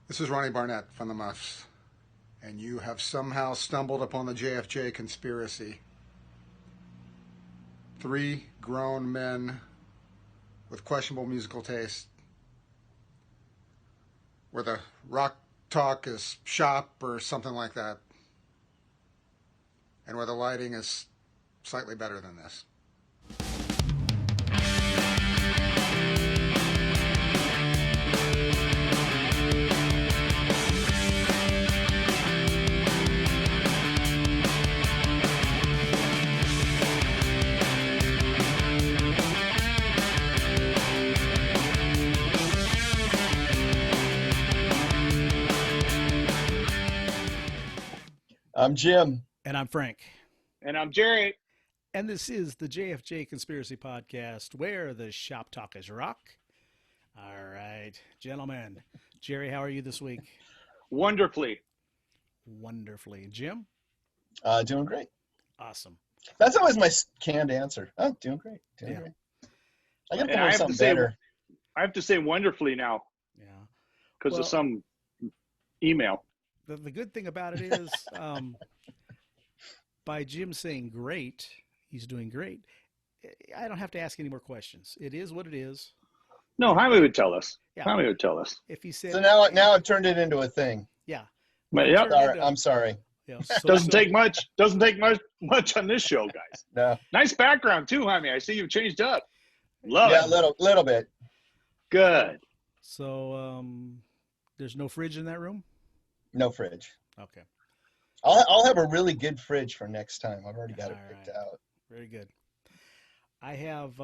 This is Ronnie Barnett from the Muffs, and you have somehow stumbled upon the JFJ conspiracy. Three grown men with questionable musical taste, where the rock talk is shop or something like that, and where the lighting is slightly better than this. I'm Jim. And I'm Frank. And I'm Jerry. And this is the JFJ Conspiracy Podcast, where the shop talk is rock. All right, gentlemen. Jerry, how are you this week? Wonderfully. Wonderfully. Jim? Doing great. Awesome. That's always my canned answer. Oh, doing great. Doing great. I got to think of something better. I have to say wonderfully now. Yeah. Because of some email. The good thing about it is, by Jim saying great, he's doing great. I don't have to ask any more questions. It is what it is. No, Jaime would tell us. Yeah. Jaime would tell us. If he said so now I've turned it into a thing. Yeah. But yeah. I'm sorry. Yeah, Doesn't take much on this show, guys. No. Nice background too, Jaime. I see you've changed up. Love it. Yeah, little bit. Good. So there's no fridge in that room? No fridge. Okay. I'll have a really good fridge for next time. I've already got it picked out. Very good. I have,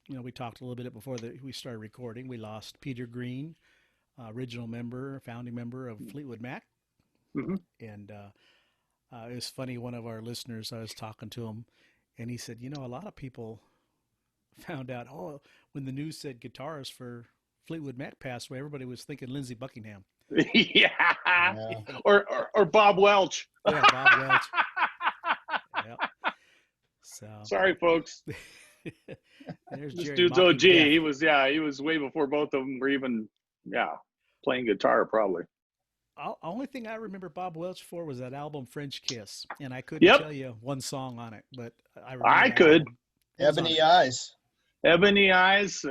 we talked a little bit before we started recording. We lost Peter Green, original member, founding member of Fleetwood Mac. Mm-hmm. And it was funny, one of our listeners, I was talking to him, and he said, a lot of people found out, when the news said guitarist for Fleetwood Mac passed away, everybody was thinking Lindsey Buckingham. Yeah. Or Bob Welch. Yeah, Bob Welch. Yep. So sorry, folks. There's this Jerry dude's mocking OG. death. He was way before both of them were even playing guitar probably. Only thing I remember Bob Welch for was that album French Kiss, and I couldn't tell you one song on it, but I could. Ebony Eyes. Ebony Eyes.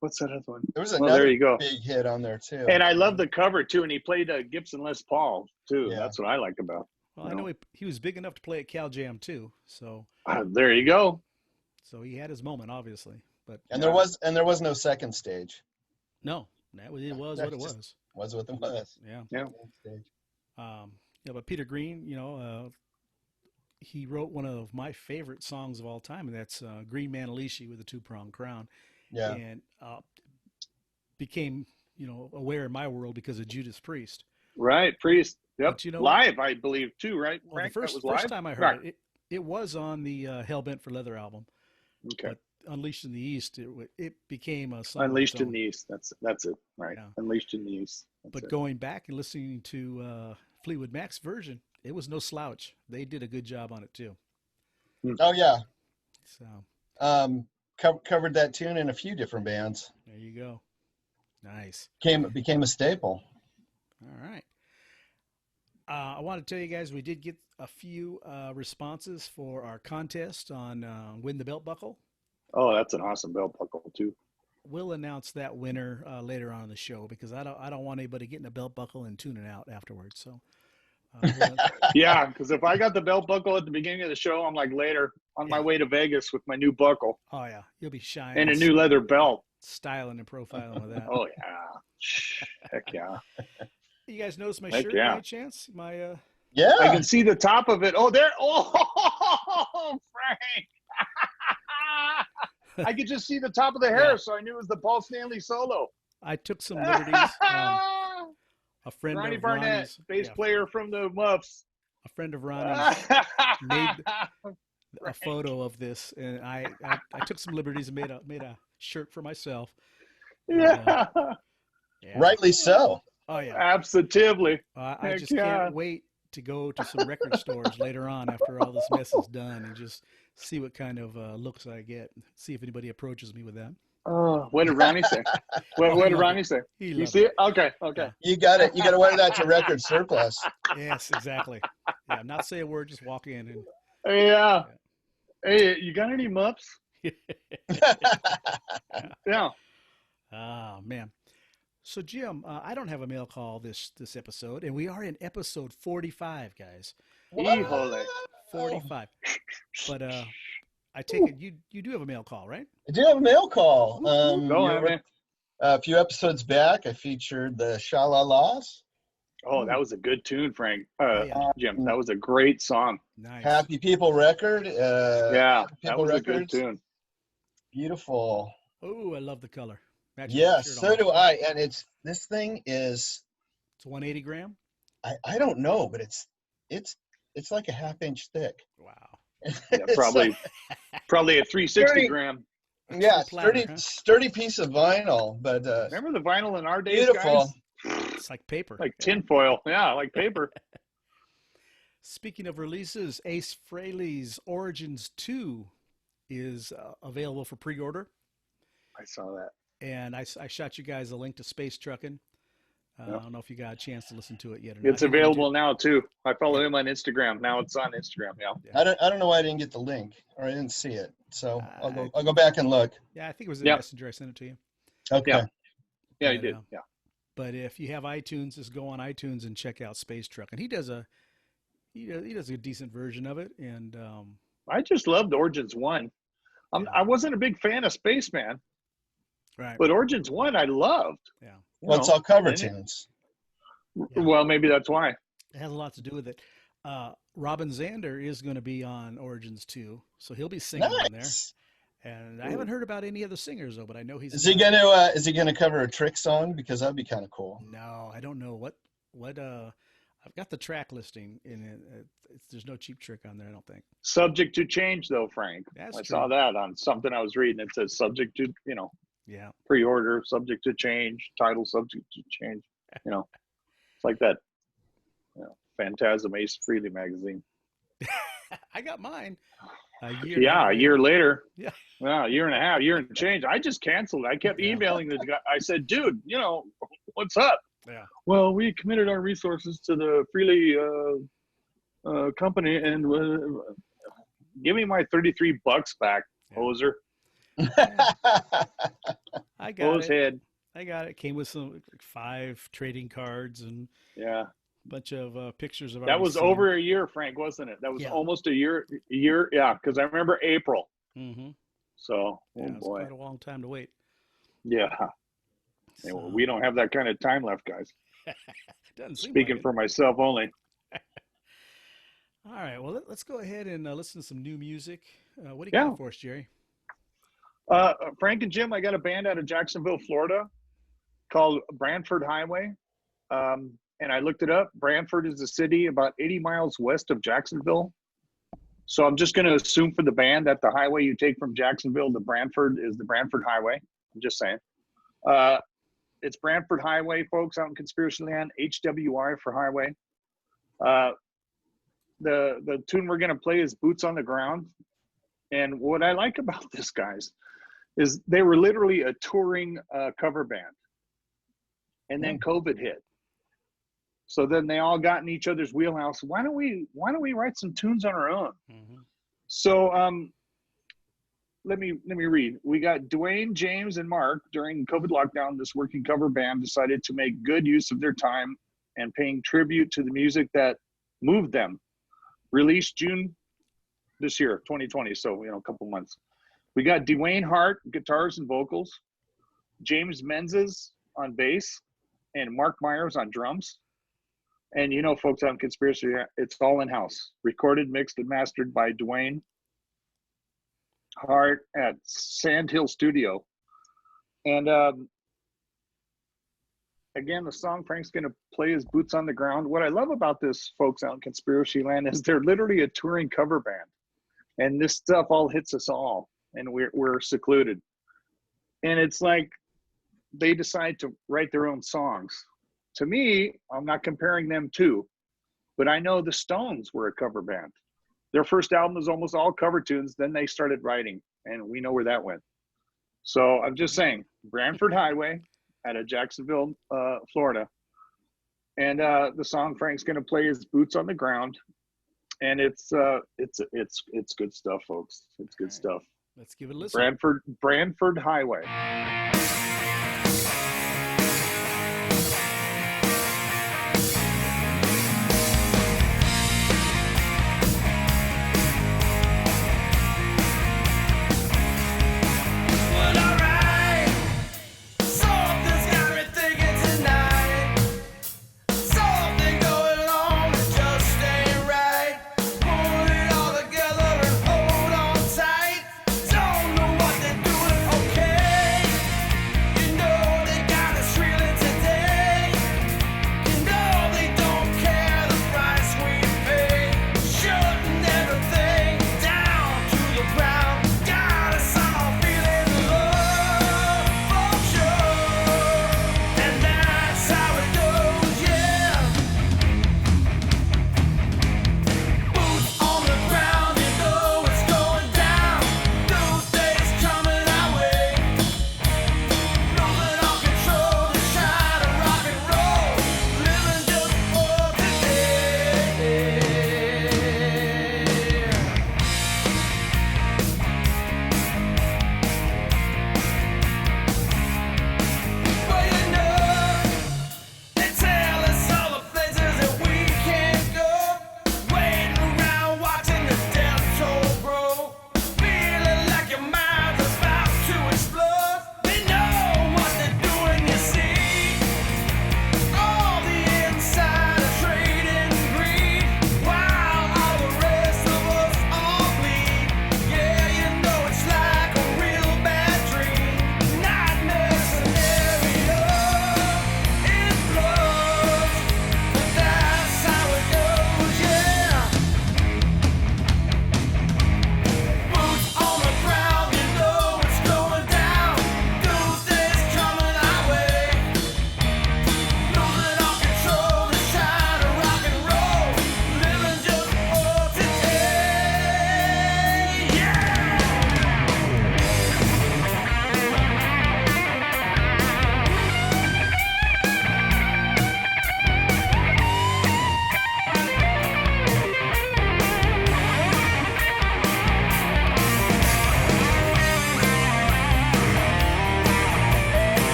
What's that other one? There was another there you go. big hit on there too. And I love the cover too, and he played a Gibson Les Paul too. Yeah. That's what I liked about. Well, I know he was big enough to play at Cal Jam too, so there you go. So he had his moment, obviously, but there was no second stage. No, it was what it was. Was what it was. Yeah. But Peter Green, he wrote one of my favorite songs of all time, and that's Green Manalishi with a two-pronged crown. Yeah. And became, aware in my world because of Judas Priest. Right, Priest. Yep. But live, I believe, too, right? Well, Frank? the first time I heard it was on the Hellbent for Leather album. Okay. But Unleashed in the East, it became a song. Unleashed in the East. That's it. Right. Yeah. Unleashed in the East. But going back and listening to Fleetwood Mac's version, it was no slouch. They did a good job on it too. Oh yeah. So. Covered that tune in a few different bands. There you go. Nice. Became a staple. All right. I want to tell you guys, we did get a few responses for our contest on Win the Belt Buckle. Oh, that's an awesome belt buckle too. We'll announce that winner later on in the show because I don't want anybody getting a belt buckle and tuning out afterwards. So. Yeah, because if I got the belt buckle at the beginning of the show, I'm like later on my way to Vegas with my new buckle. Oh yeah, you'll be shining. And a new leather belt. Styling and profiling with that. Oh yeah, heck yeah. You guys notice my heck shirt by chance? My yeah. I can see the top of it. Oh, there. Oh, Frank. I could just see the top of the hair, so I knew it was the Paul Stanley solo. I took some liberties. A friend Ronnie of Barnett, Ronnie's, bass player from the Muffs. A friend of Ronnie's made a photo of this, and I took some liberties and made a shirt for myself. Yeah. Rightly so. Oh yeah. Absolutely. I just can't wait to go to some record stores later on after all this mess is done and just see what kind of looks I get. See if anybody approaches me with that. Oh, what did Ronnie say? What did Ronnie say? You see it? Okay. Yeah. You got it. You got to wear that to Record Surplus. Yes, exactly. Yeah, not say a word, just walk in and. Yeah. Hey, you got any mups? Yeah. Oh man. So Jim, I don't have a mail call this episode, and we are in episode 45, guys. Híjole. 45. But I take it you do have a mail call, right? I do have a mail call. Go on, man. A few episodes back, I featured the Sha-La-Las. Oh, that was a good tune, Frank. Yeah. Jim, that was a great song. Nice. Happy People record. Yeah, Happy that People was Records. a good tune. Beautiful. Oh, I love the color. Matches Yes, the shirt so on. do I. And this thing is, It's 180 gram. I don't know, but it's like a half-inch thick. Wow. Yeah, probably a 360 Sturdy. gram. Yeah, Platter, sturdy piece of vinyl, but Remember the vinyl in our days, beautiful. guys? It's like paper. Like tinfoil. Yeah, like paper. Speaking of releases, Ace Frehley's Origins 2 is available for pre-order. I saw that. And I shot you guys a link to Space Truckin'. I don't know if you got a chance to listen to it yet or not. It's available now too. I follow him on Instagram. Now it's on Instagram. Yeah. I don't know why I didn't get the link or I didn't see it. So I'll go back and look. Yeah, I think it was in Messenger. I sent it to you. Okay. Yeah, you did. Yeah. But if you have iTunes, just go on iTunes and check out Space Truckin'. He does a decent version of it, and I just loved Origins 1. I wasn't a big fan of Spaceman. Right. But Origins 1 I loved. Yeah. Well, it's all cover tunes. Well, maybe that's why. It has a lot to do with it. Robin Zander is going to be on Origins 2, so he'll be singing on there. And I haven't heard about any other singers though, but I know he's. Is he gonna cover a Trick song? Because that'd be kind of cool. No, I don't know what. I've got the track listing in it. There's no Cheap Trick on there, I don't think. Subject to change though, Frank. That's I true. saw that on something I was reading. It says subject to, Yeah. Pre-order, subject to change, title subject to change. It's like that. Phantasm Ace Frehley magazine. I got mine. A year later. Yeah. Well, a year and a half, year and change. I just canceled. I kept emailing the guy. I said, dude, what's up? Yeah. Well, we committed our resources to the Frehley company and give me my $33 back, hoser. I got Hose head. I got it. Came with some 5 trading cards and a bunch of pictures of. That was over a year, Frank, wasn't it? That was almost a year. Yeah, because I remember April. Mm-hmm. So, it's quite a long time to wait. Yeah. So, we don't have that kind of time left, guys. Doesn't seem Speaking like for myself only. All right. Well, let's go ahead and listen to some new music. What do you got for us, Jerry? Frank and Jim, I got a band out of Jacksonville, Florida called Branford Hwy. And I looked it up. Branford is a city about 80 miles west of Jacksonville. So I'm just going to assume for the band that the highway you take from Jacksonville to Branford is the Branford Highway. I'm just saying. It's Branford Hwy, folks, out in Conspiracy Land, HWI for highway. The tune we're going to play is Boots on the Ground. And what I like about this, guys, is they were literally a touring cover band. And then COVID hit. So then they all got in each other's wheelhouse. Why don't we write some tunes on our own? Mm-hmm. So let me read. We got Dwayne, James, and Mark during COVID lockdown. This working cover band decided to make good use of their time and paying tribute to the music that moved them. Released June this year, 2020. So a couple months. We got Dwayne Hart, guitars and vocals, James Menzies on bass, and Mark Myers on drums. And folks on Conspiracy, it's all in-house. Recorded, mixed, and mastered by Dwayne Hart at Sandhill Studio. And again, the song Frank's going to play is Boots on the Ground. What I love about this, folks out in Conspiracy Land, is they're literally a touring cover band. And this stuff all hits us all. And we're secluded. And it's like they decide to write their own songs. To me, I'm not comparing them to, but I know the Stones were a cover band. Their first album was almost all cover tunes. Then they started writing, and we know where that went. So I'm just saying, Branford Highway out of Jacksonville, Florida. And the song Frank's going to play is Boots on the Ground. And it's good stuff, folks. It's good stuff. Let's give it a listen. Branford Highway.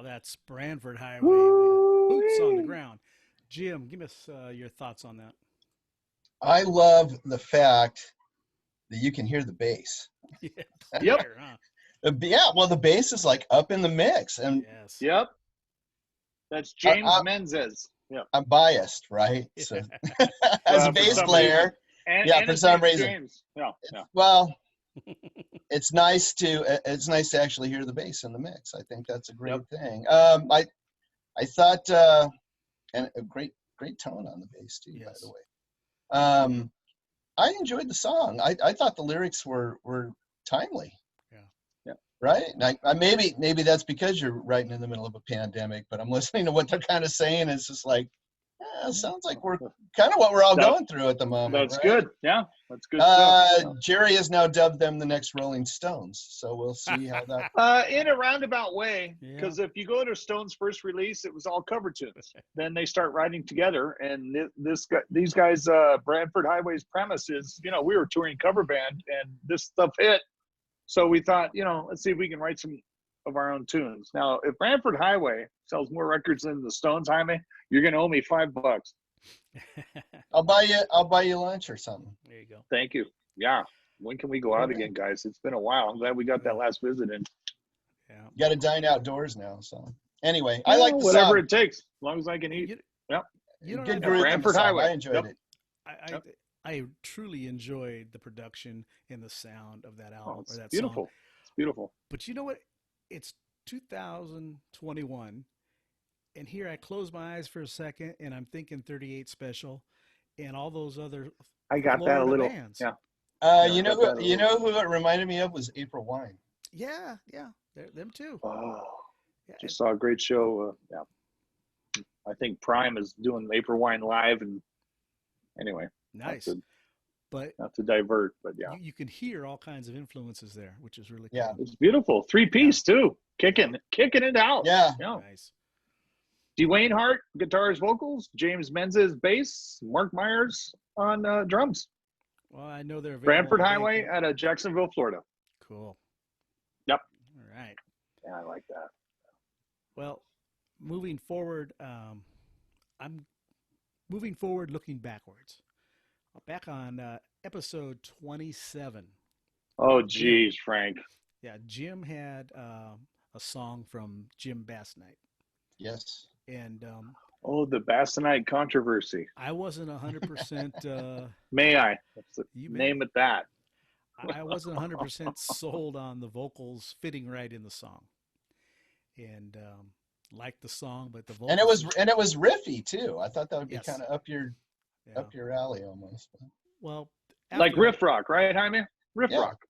That's Branford Highway. Boots on the ground. Jim, give us your thoughts on that. I love the fact that you can hear the bass. Yeah, Yep. clear, huh? Yeah, well, the bass is like up in the mix, and Yes. Yep. That's James Menzies. Yeah. I'm biased, right? So, Yeah. as a bass player, And for some reason. James. Yeah. Well, it's nice to actually hear the bass in the mix. I think that's a great thing. I thought and a great tone on the bass too, Yes. by the way. I enjoyed the song. I thought the lyrics were timely. Yeah. Right? And maybe that's because you're writing in the middle of a pandemic, but I'm listening to what they're kind of saying. It's just like, Yeah, sounds like we're kind of what we're all That- going through at the moment. That's right? good. Yeah, that's good stuff. Jerry has now dubbed them the next Rolling Stones, so we'll see how that. In a roundabout way, Yeah. because if you go to Stone's first release, it was all cover tunes. Then they start writing together, and these guys, Branford Highway's premise is, we were touring cover band, and this stuff hit, so we thought, let's see if we can write some of our own tunes. Now, if Branford Highway sells more records than the Stones, Jaime, you're gonna owe me $5. I'll buy you lunch or something. There you go. Thank you. Yeah. When can we go out again, guys? It's been a while. I'm glad we got that last visit in. Yeah. You got to dine outdoors now. So anyway, I like the whatever song. it takes, as long as I can eat. You know, Good I- groove in the Branford song. Highway. I enjoyed Yep. it. I truly enjoyed the production and the sound of that album Oh, or it's that beautiful. song. It's beautiful. But you know what? It's 2021, and here I close my eyes for a second, and I'm thinking 38 Special, and all those other I got that a Florida little. bands. Yeah. You know got that who who it reminded me of was April Wine. Yeah, them too. Oh, Yeah, just saw a great show. Yeah. I think Prime is doing April Wine live, and anyway, nice. But not to divert, but yeah, you can hear all kinds of influences there, which is really cool. Yeah. it's beautiful. 3-piece too, kicking it out. Yeah. Yeah. Nice. Dwayne Hart, guitars, vocals. James Menzies, bass. Mark Myers on drums. Well, I know they're available Branford on Highway Bandcamp. out of Jacksonville, Florida. Cool. Yep. All right. Yeah, I like that. Well, moving forward, I'm moving forward, looking backwards. Back on episode 27. Oh, geez, Frank. Yeah, Jim had a song from Jim Bassnight, Yes. and Oh, the Bassonite controversy. I wasn't 100%. May I? You may. Name it that. I wasn't 100% sold on the vocals fitting right in the song, and liked the song, but the vocals. And it was riffy too. I thought that would be Yes. kind of up your alley almost. Well, Like after riff rock, right, Jaime? Riff Yeah. rock.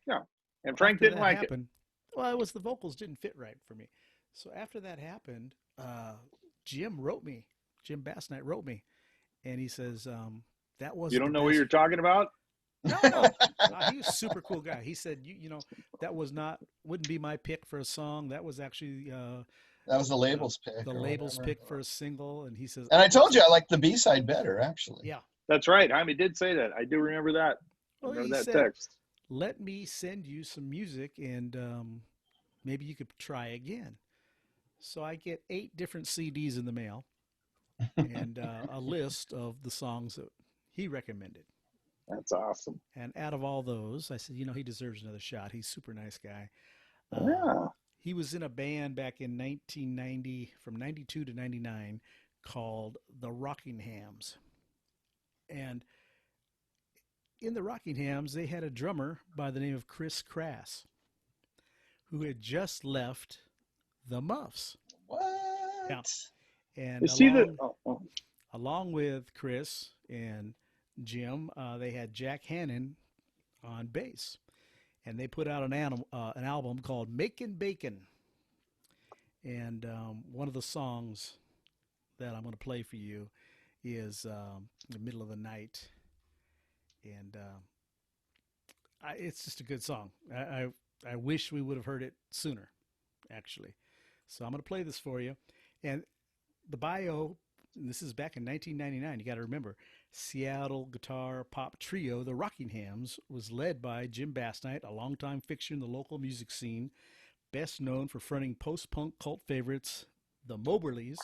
Yeah. And Frank after didn't that like happened, well, it was the vocals didn't fit right for me. So after that happened, Jim Bassnight wrote me, and he says that it. was You don't know what you're talking about? No. He was a super cool guy. He said, you know, that wouldn't be my pick for a song. That was actually That was the label's pick. the or label's whatever. pick for a single. And he says, And I told you I liked the B-side better, actually. yeah. That's right. Jaime did say that. I do remember that. Well, remember he that said, text. let me send you some music, and maybe you could try again. So I get 8 different CDs in the mail and a list of the songs that he recommended. That's awesome. And out of all those, I said, he deserves another shot. He's a super nice guy. Yeah. He was in a band back in 1990, from 92 to 99, called the Rockinghams. And in the Rockinghams, they had a drummer by the name of Chris Crass, who had just left the Muffs. What? Yeah. And Is he the? Oh. along with Chris and Jim, they had Jack Hannon on bass, and they put out an album called Makin' Bacon. And one of the songs that I'm going to play for you is "The Middle of the Night," and it's just a good song. I wish we would have heard it sooner, actually. So I'm going to play this for you, and the bio. This is back in 1999. You got to remember, Seattle guitar pop trio, the Rockinghams, was led by Jim Bassnight, a longtime fixture in the local music scene, best known for fronting post-punk cult favorites, the Moberlys.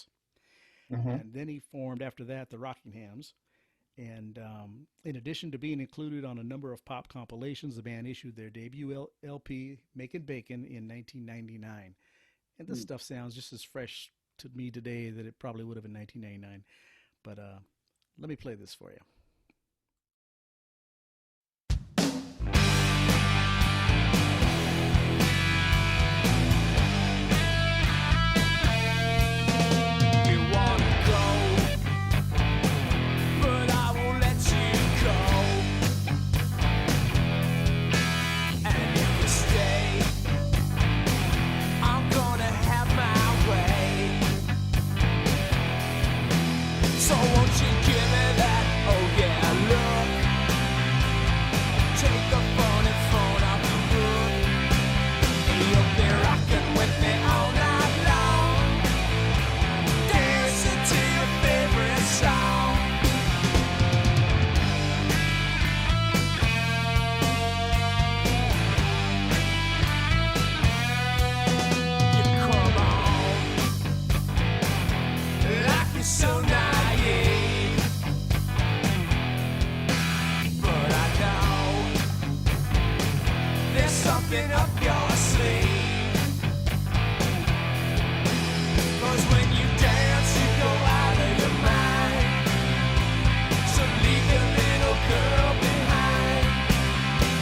Mm-hmm. And then he formed, after that, the Rockinghams. And in addition to being included on a number of pop compilations, the band issued their debut LP, Makin' Bacon, in 1999. And this stuff sounds just as fresh to me today that it probably would have in 1999. But let me play this for you. So keeping up your sleeve. 'Cause when you dance, you go out of your mind. So leave your little girl behind.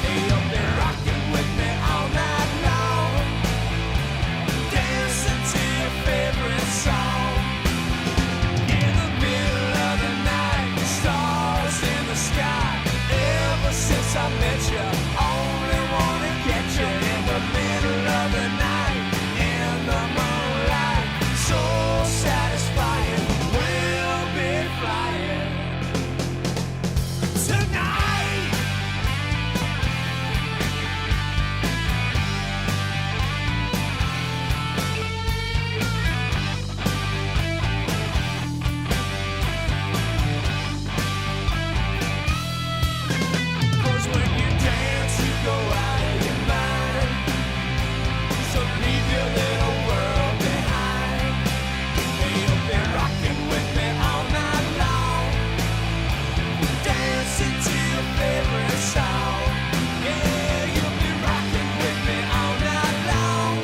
Hey, you'll be rocking with me all night long, dancing to your favorite song. In the middle of the night, stars in the sky. Ever since I met you, only wanna get you in the middle of the night, in the moonlight. So satisfying, we'll be flying tonight. Cause when you dance, you go out of your mind. So leave your little world behind. And you'll be rocking with me all night long, dancing to your favorite song. Yeah, you'll be rocking with me all night long,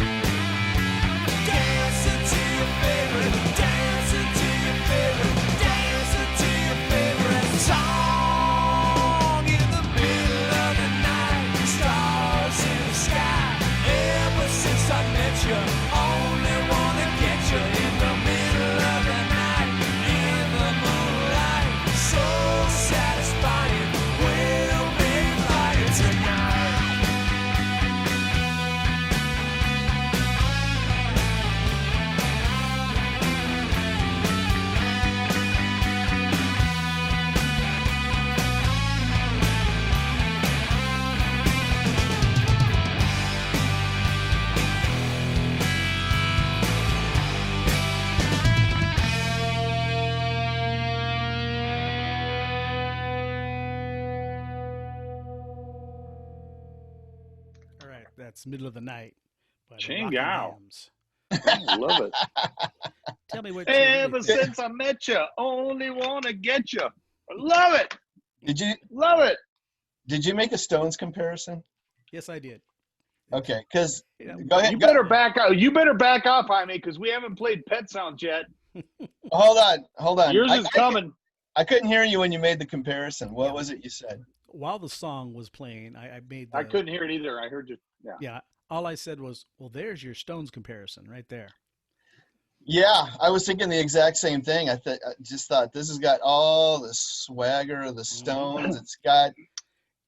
dancing to your favorite, dancing to your favorite, dancing to your favorite song. In the middle of the night, stars in the sky. Ever since I met you, only wanna get you in the middle of the night, in the moonlight. So satisfying, we'll be flying tonight. All right, that's Middle of the Night by the Ching yow. Rockinghams. I love it. Tell me what you Ever really think. since I met you, only wanna get you. I love it. Did you make a Stones comparison? Yes, I did. Okay, because Yeah. go ahead. You better back out. You better back off, Jaime, because we haven't played Pet Sounds yet. Hold on. Yours is coming. I couldn't hear you when you made the comparison. What was it you said? While the song was playing, I made the, I couldn't hear it either. I heard you. Yeah. Yeah, all I said was, well, there's your Stones comparison right there. Yeah, I was thinking the exact same thing. I just thought this has got all the swagger of the Stones. It's got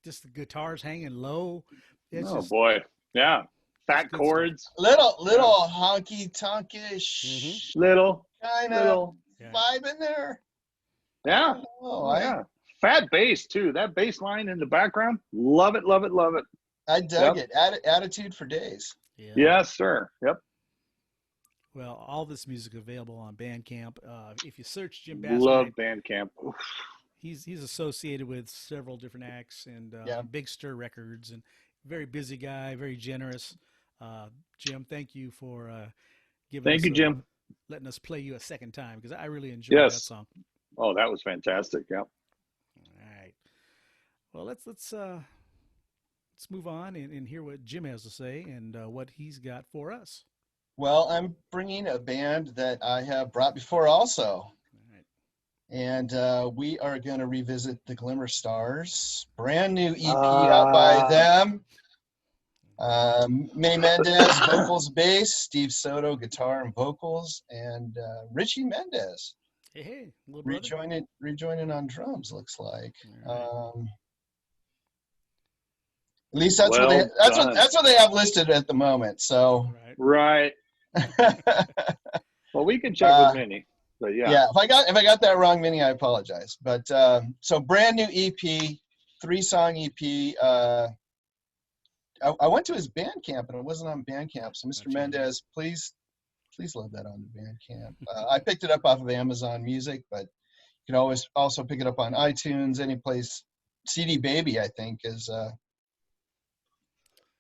Just the guitars hanging low. It's Oh just, boy. Yeah. Fat good chords. little honky tonkish Little. kind of Little. Yeah. vibe in there. Yeah. Oh, Yeah. Fat bass too. That bass line in the background. Love it. Love it. Love it. I dug it. Attitude for days. yeah. Yes, sir. Yep. Well, all this music available on Bandcamp. If you search Jim Love Bassett, Bandcamp. Oof. he's associated with several different acts and Yeah. Big Stir Records, and very busy guy, very generous. Jim, thank you for giving Thank us you, Jim. letting us play you a second time, because I really enjoyed that Yes. song. Oh, that was fantastic. Yeah. All right. Well, let's move on and hear what Jim has to say and what he's got for us. Well, I'm bringing a band that I have brought before also. All right. And we are going to revisit the Glimmer Stars. Brand new EP out by them. May Mendez, vocals, bass. Steve Soto, guitar and vocals. And Richie Mendez Hey, little brother. rejoining on drums, looks like. All At least that's Well what they have listed at the moment. So right. Right. Well, we can check with Minnie. But yeah. yeah, if I got that wrong, Minnie, I apologize. But so brand new EP, 3-song EP. I went to his Bandcamp and it wasn't on Bandcamp. So Mr. Gotcha. Mendez, please load that on the Bandcamp. I picked it up off of Amazon Music, but you can always also pick it up on iTunes, any place. CD Baby, I think, is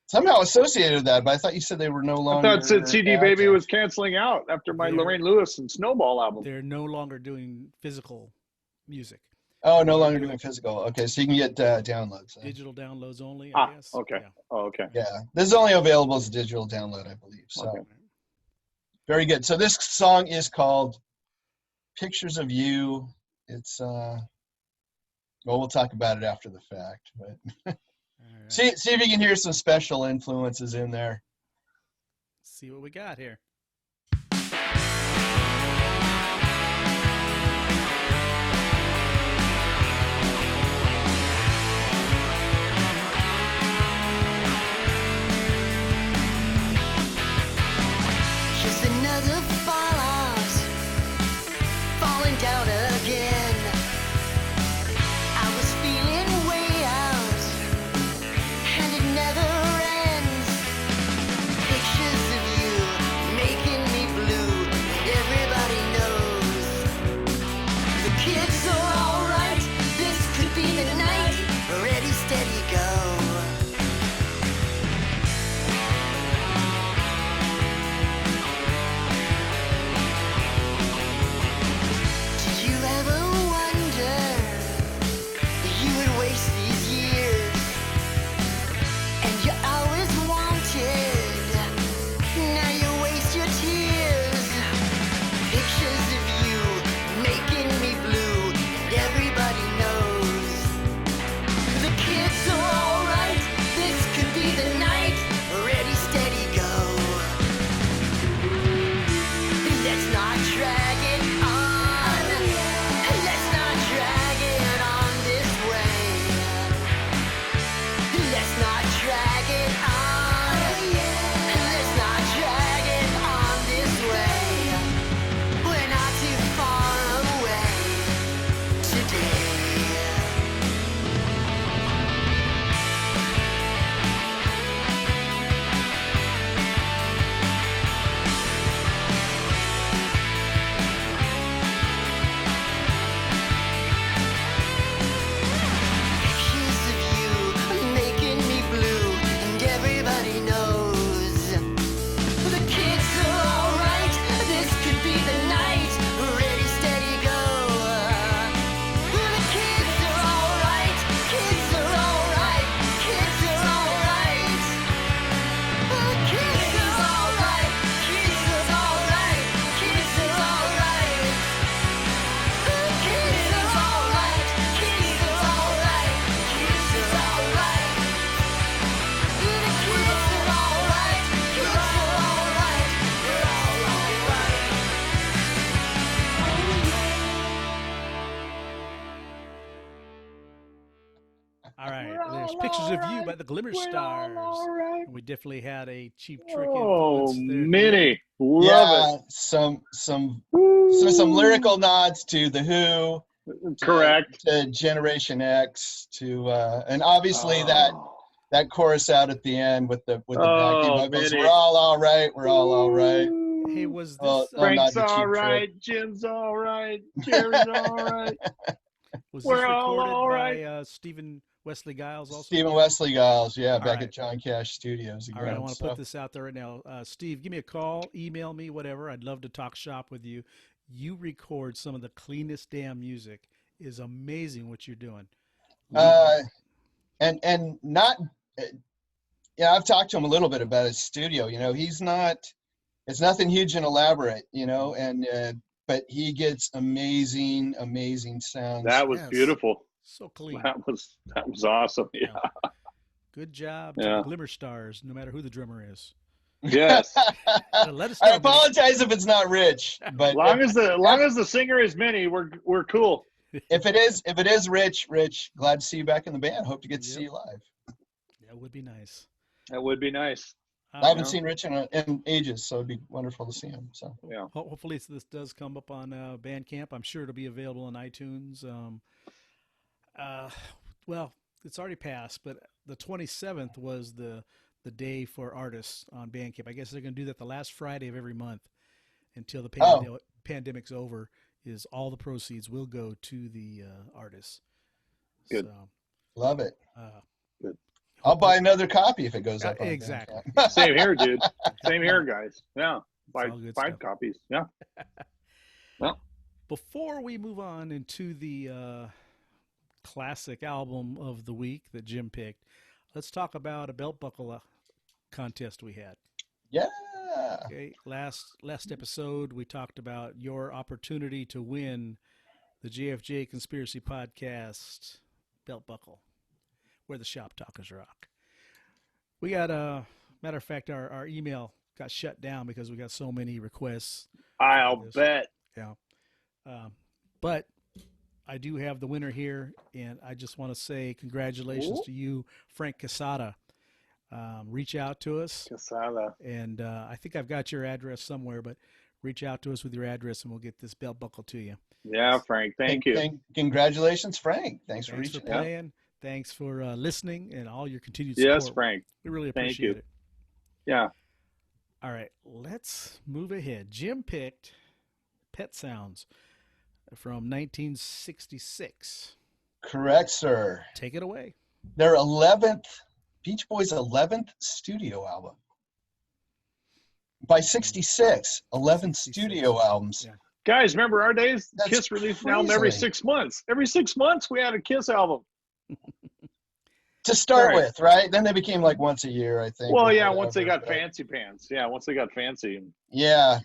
somehow associated with that, but I thought you said they were no I longer. thought said CD Baby active. was canceling out after my They're- Lorraine Lewis and Snowball album. They're no longer doing physical music. Oh, no longer doing physical. Okay, so you can get downloads. Digital downloads only, I guess. Okay. Yeah. Oh, okay. Yeah, this is only available as a digital download, I believe. So Okay. very good. So this song is called "Pictures of You." It's well, we'll talk about it after the fact, but All right. see if you can hear some special influences in there. See what we got here. Just another fallout, falling down again. I was feeling way out, and it never ends. Pictures of you making me blue, and everybody knows. The kids are alright, this could be the night. Ready, steady, go. Did you ever wonder you would waste these years? And you always wanted, now you waste your tears. Pictures of you making me blue, and everybody knows. The kids are alright, this could be the night. Ready, steady, go. Let's not drag it on. Let's not drag it on this way. Let's not drag it on. Let's not drag it on this way. We're not too far away today. Pictures of you making me blue, and everybody knows. The kids are alright, this could be the night. Ready, steady, go. The kids are alright, kids are alright, kids are alright. The kids are alright, kids are alright, kids are alright. The kids are alright, kids are alright, kids are alright. The kids are alright, kids are alright, they're all alright. All right. There's Pictures of You by the Glimmer Stars. And we definitely had a Cheap Trick Oh, influence there. Minnie. Love Yeah, some lyrical nods to the Who, it. Correct. to Generation X, to and obviously that chorus out at the end with the backing Oh, vocals. Minnie. We're all right. We're all right. Hey, was this Oh, no, Frank's not the Cheap all right. Trick. Jim's all right. Jerry's all right. was this we're all recorded alright. by Stephen Wesley Giles also? Stephen Wesley Giles, yeah, back right. at John Cash Studios again. All right, I want to so. put this out there right now. Steve, give me a call, email me, whatever. I'd love to talk shop with you. You record some of the cleanest damn music. Is amazing what you're doing. And not, yeah, I've talked to him a little bit about his studio. You know, he's not, it's nothing huge and elaborate, you know, and but he gets amazing sounds. That was Yes. beautiful. So clean. That was awesome. Yeah. Good job to Yeah. the Glimmer Stars, no matter who the drummer is. Yes. Let us I know. apologize if it's not Rich, but long as the singer is Minnie, we're cool. if it is Rich, glad to see you back in the band. Hope to get to see you live. That would be nice. That would be nice. I haven't seen Rich in ages, so it'd be wonderful to see him. So Yeah. Hopefully this does come up on Bandcamp. I'm sure it'll be available on iTunes. Well, it's already passed, but the 27th was the day for artists on Bandcamp. I guess they're going to do that the last Friday of every month until the pandemic's over. Is all the proceeds will go to the artists. Good. So, love it. Good. I'll buy another copy if it goes up. On exactly. Bandcamp. Same here, dude. Same here, guys. Yeah. all good Five stuff. copies. Yeah. Well, Before we move on into the classic album of the week that Jim picked, let's talk about a belt buckle contest we had. Yeah. Okay, last episode we talked about your opportunity to win the JFJ Conspiracy Podcast belt buckle, where the shop talkers rock. We got matter of fact, our email got shut down because we got so many requests. I'll bet. Yeah, but I do have the winner here, and I just want to say congratulations to you, Frank Casada. Reach out to us. Casada. And I think I've got your address somewhere, but reach out to us with your address and we'll get this belt buckle to you. Yeah, Frank. Thank you. Congratulations, Frank. Thanks for reaching out. Playing. Thanks for listening and all your continued support. Yes, Frank. We really appreciate it. Yeah. All right, let's move ahead. Jim picked Pet Sounds from 1966. Correct, sir. Take it away. Their 11th, Beach Boys' 11th studio album. By 66, 11 studio albums. Yeah. Guys, remember our days? That's Kiss released an album every crazy. 6 months. Every 6 months we had a Kiss album. To start Right. with, right? Then they became like once a year, I think. Well, or yeah, once they whatever, got but- fancy pants. Yeah, once they got fancy and Yeah.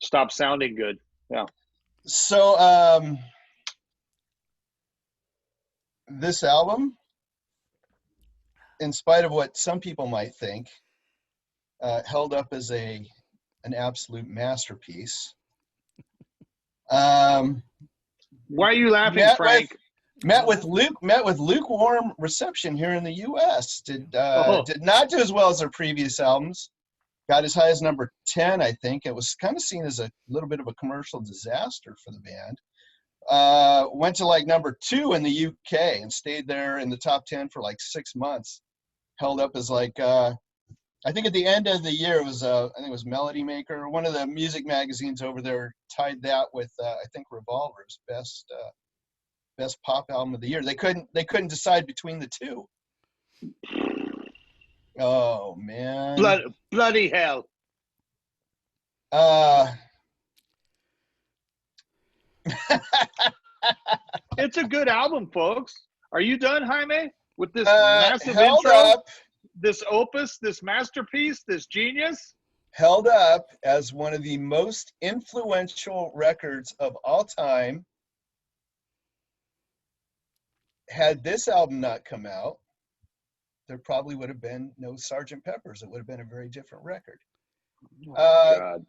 stopped sounding good. Yeah. So, this album, in spite of what some people might think, held up as an absolute masterpiece. Why are you laughing, Met Frank? met with lukewarm reception here in the U.S. Did Oh. not do as well as their previous albums. Got as high as number 10, I think. It was kind of seen as a little bit of a commercial disaster for the band. Went to like number 2 in the UK and stayed there in the top 10 for like 6 months. Held up as like I think at the end of the year it was I think it was Melody Maker, one of the music magazines over there tied that with I think Revolver's best pop album of the year. They couldn't decide between the two. Oh man. Bloody hell. It's a good album, folks. Are you done, Jaime? With this massive held intro? up, This opus, this masterpiece, this genius? held up as one of the most influential records of all time. Had this album not come out, there probably would have been no Sgt. Pepper's. It would have been a very different record. God.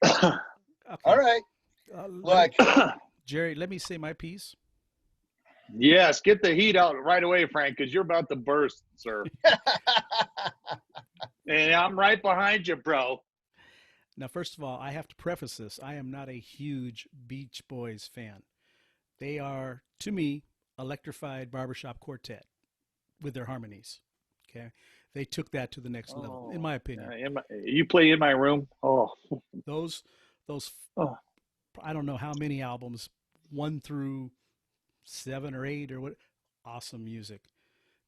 Okay. All right. Look, Jerry, let me say my piece. Yes, get the heat out right away, Frank, because you're about to burst, sir. And I'm right behind you, bro. Now, first of all, I have to preface this. I am not a huge Beach Boys fan. They are, to me, electrified barbershop quartet with their harmonies. Okay, they took that to the next level, in my opinion. You play In My Room? Oh. Those, Oh. I don't know how many albums, 1 through 7 or 8 or what, awesome music.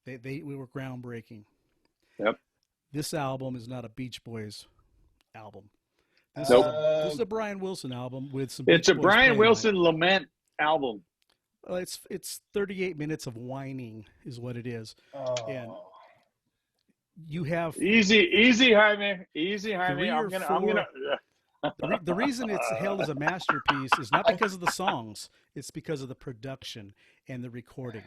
We were groundbreaking. Yep. This album is not a Beach Boys album. This, Nope. This is a Brian Wilson album with some. It's Beach a Boys Brian playing on Wilson it. lament album. Well, it's 38 minutes of whining is what it is. And you have Easy, Jaime. Easy, Jaime. 3 or I'm 4 gonna. the reason it's held as a masterpiece is not because of the songs, it's because of the production and the recording.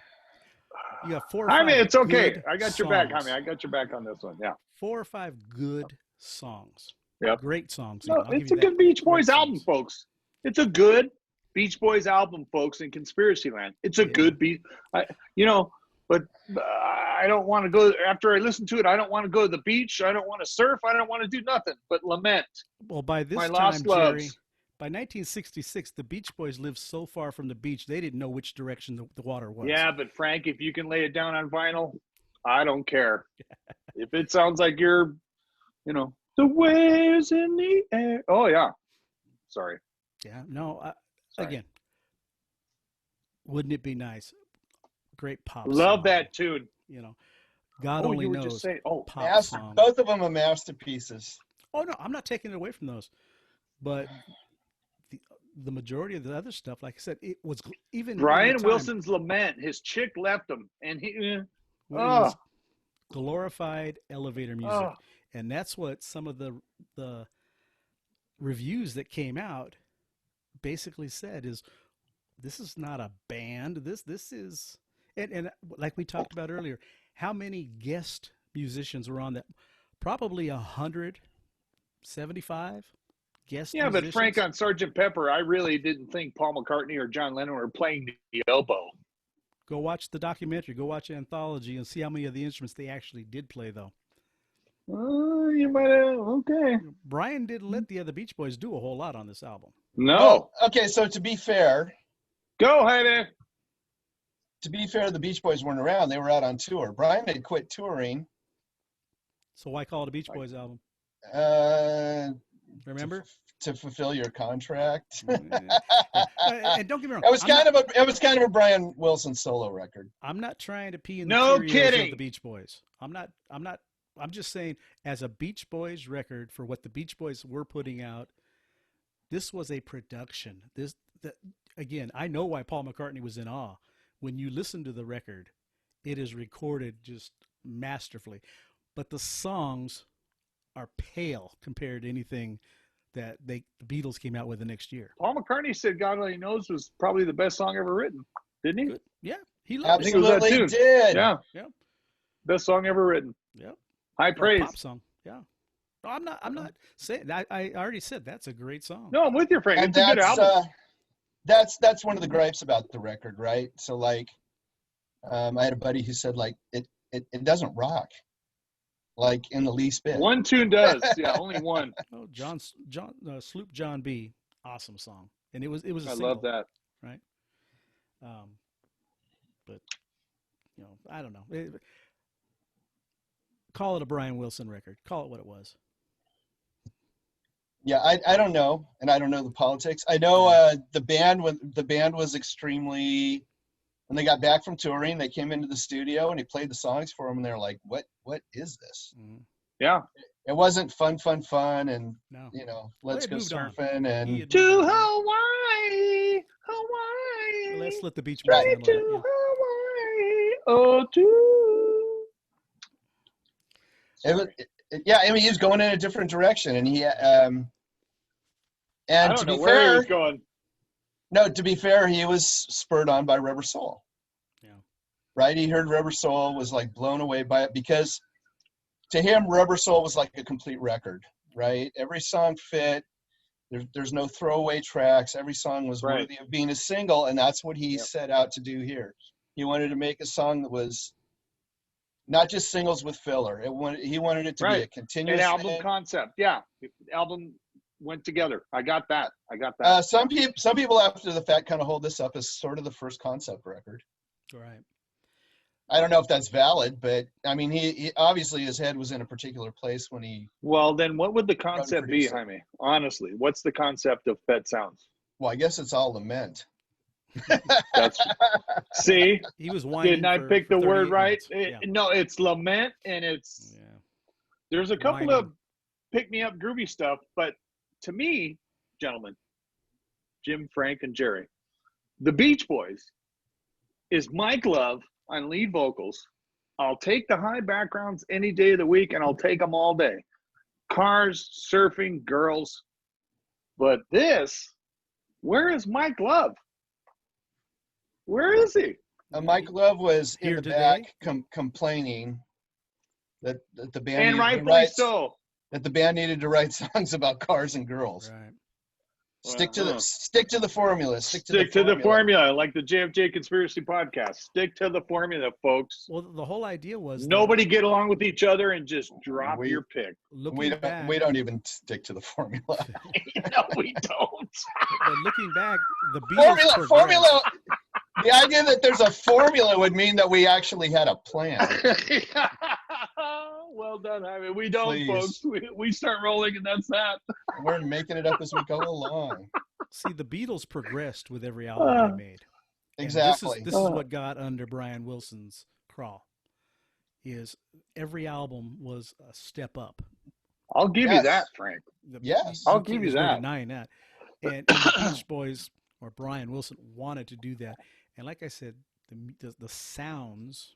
You have 4 or 5 Jaime, it's okay. good I got your back, songs. Jaime. I got your back on this one. Yeah. 4 or 5 good songs. Yep. Great songs. No, I'll give it's you a that. good Beach Boys Great album, songs. folks. It's a good Beach Boys album, folks, in Conspiracy Land. It's a good beat. But I don't want to go, after I listen to it, I don't want to go to the beach. I don't want to surf. I don't want to do nothing but lament. Well, by this My time, lost Jerry, loves. by 1966, the Beach Boys lived so far from the beach, they didn't know which direction the water was. Yeah, but Frank, if you can lay it down on vinyl, I don't care. If it sounds like you're, the waves in the air. Oh, yeah. Sorry. Yeah. No, Sorry. again, wouldn't it be nice? Great pop Love song, that tune. God only you were knows. just saying, Pop song. both of them are masterpieces. Oh no, I'm not taking it away from those, but the majority of the other stuff, like I said, it was even Brian in the time, Wilson's lament. His chick left him, and it oh, was glorified elevator music, oh, and that's what some of the reviews that came out basically said is this is not a band. This is and like we talked about earlier, how many guest musicians were on that? Probably 175 guest yeah. musicians. But Frank, on Sgt. Pepper, I really didn't think Paul McCartney or John Lennon were playing the oboe. Go watch the documentary. Go watch Anthology and see how many of the instruments they actually did play, though. You might have, okay. Brian didn't let the other Beach Boys do a whole lot on this album. No. Well, okay, so to be fair, Go, Heidi. the Beach Boys weren't around. They were out on tour. Brian had quit touring. So why call it a Beach Boys album? Remember? To fulfill your contract. And don't get me wrong. It was kind of a Brian Wilson solo record. I'm not trying to pee in the No Cheerios kidding. of the Beach Boys. I'm just saying, as a Beach Boys record, for what the Beach Boys were putting out, this was a production. Again, I know why Paul McCartney was in awe. When you listen to the record, it is recorded just masterfully. But the songs are pale compared to anything that the Beatles came out with the next year. Paul McCartney said God Only Knows was probably the best song ever written. Didn't he? Good. Yeah, he loved think it was that Absolutely tune. did. Yeah. Yeah. Best song ever written. it. Yeah. High praise. Pop song. Yeah. No, I'm not saying that. I already said that's a great song. No, I'm with you, Frank. And It's a good album. that's one of the gripes about the record, right? So like, I had a buddy who said like it doesn't rock, like in the least bit. One tune does. Yeah, only one. Oh, Sloop John B. Awesome song. And it was a I single, love that. right? But I don't know. Call it a Brian Wilson record. Call it what it was. Yeah, I don't know, and I don't know the politics. I know the band was extremely. When they got back from touring, they came into the studio and he played the songs for them, and they're like, "What is this?" Mm-hmm. Yeah. It wasn't fun, and No. let's had go moved on. surfing He and had To moved on. Hawaii, Hawaii. Let's let the Beach Boys Right handle to it. Hawaii, oh, to. I mean, he was going in a different direction, and he I and don't to know be where he fair, was going. no, to be fair, he was spurred on by Rubber Soul. Yeah. Right? He heard Rubber Soul, was like blown away by it because to him, Rubber Soul was like a complete record, right? Every song fit. There's no throwaway tracks. Every song was Right. worthy of being a single, and that's what he Yep. set out to do here. He wanted to make a song that was not just singles with filler. He wanted it to be a Right. continuous An album thing. concept. Yeah. The album went together. I got that. Some people after the fact kind of hold this up as sort of the first concept record. All right. I don't know if that's valid, but I mean, he obviously his head was in a particular place when he. Well, then what would the concept be, produce it. Jaime? Honestly, what's the concept of Pet Sounds? Well, I guess it's all lament. That's see, He was whining. didn't I for- pick for the word 38 right? minutes. No, it's lament, and it's Yeah. there's a couple Whining. of pick me up groovy stuff, but to me, gentlemen, Jim, Frank, and Jerry, the Beach Boys is Mike Love on lead vocals. I'll take the high backgrounds any day of the week, and I'll take them all day. Cars, surfing, girls. But this, where is Mike Love? Where is he? Mike Love was in Here the today? back complaining that the band And needed to rightfully write- so. that the band needed to write songs about cars and girls. Right. Stick to Uh-huh. the formula. Stick to the formula, like the JFJ Conspiracy Podcast. Stick to the formula, folks. Well, the whole idea was that Nobody get along with each other and just drop We- your pick. looking back. We don't even stick to the formula. No, we don't. But looking back, the Beatles Formula. The idea that there's a formula would mean that we actually had a plan. Well done, Jaime. We don't, Please. folks. We start rolling, and that's that. We're making it up as we go along. See, the Beatles progressed with every album they made. And Exactly. This is what got under Brian Wilson's craw. Is every album was a step up. I'll give you Yes. that, Frank. Yes. I'll give you there's no that. denying that. and the Beach Boys or Brian Wilson wanted to do that. And like I said, the sounds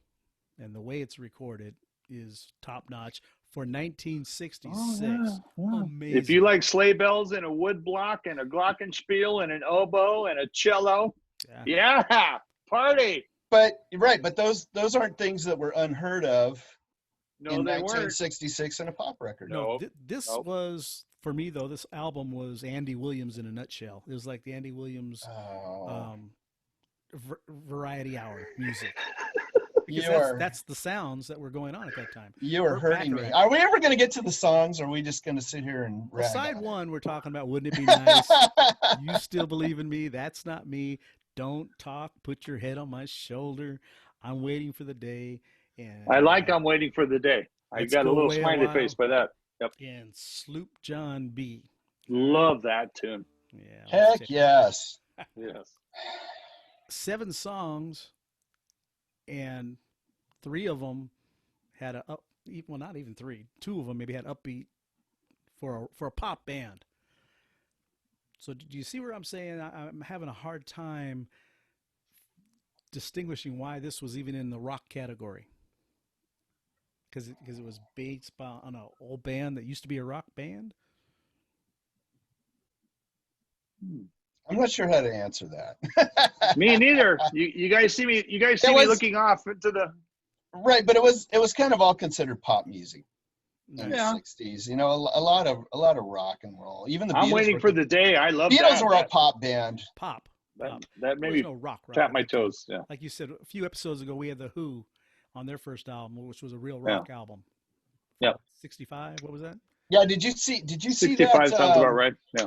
and the way it's recorded is top notch for 1966. Amazing. If you like sleigh bells and a wood block and a glockenspiel and an oboe and a cello, yeah, party. But those aren't things that were unheard of No, in they weren't. 1966 in a pop record. No, Nope. this Nope. was, for me though, this album was Andy Williams in a nutshell. It was like the Andy Williams Oh, variety hour music. you Because are that's the sounds that were going on at that time. you are Burt hurting me. Bacharach. Are we ever going to get to the songs? Or are we just going to sit here and Well, rag side on one, we're talking about Wouldn't It Be Nice? it? You Still Believe in Me? That's Not Me. Don't Talk. Put Your Head on My Shoulder. I'm Waiting for the Day. And I like I'm waiting for the day. I Let's got a Go little Away a smiley While. face by that. and Sloop John B. Love that tune. Yeah. Heck yes. Yes. 7 songs, and 3 of them had a well, not even 3. 2 of them maybe had upbeat for a pop band. So do you see where I'm saying I'm having a hard time distinguishing why this was even in the rock category? Because it was based on an old band that used to be a rock band. I'm not sure how to answer that. Me neither. You guys see me. You guys see me looking off into the. Right, but it was kind of all considered pop music in Yeah. the 60s. You know, a lot of rock and roll. Even the I'm Beatles were for the day. I love Beatles that. were a pop band. Pop. That There made was me no rock. tap at my that time. toes. Yeah. Like you said a few episodes ago, we had the Who on their first album, which was a real rock album. Yeah. 65. What was that? Yeah, did you see 65 that sounds about right. Yeah.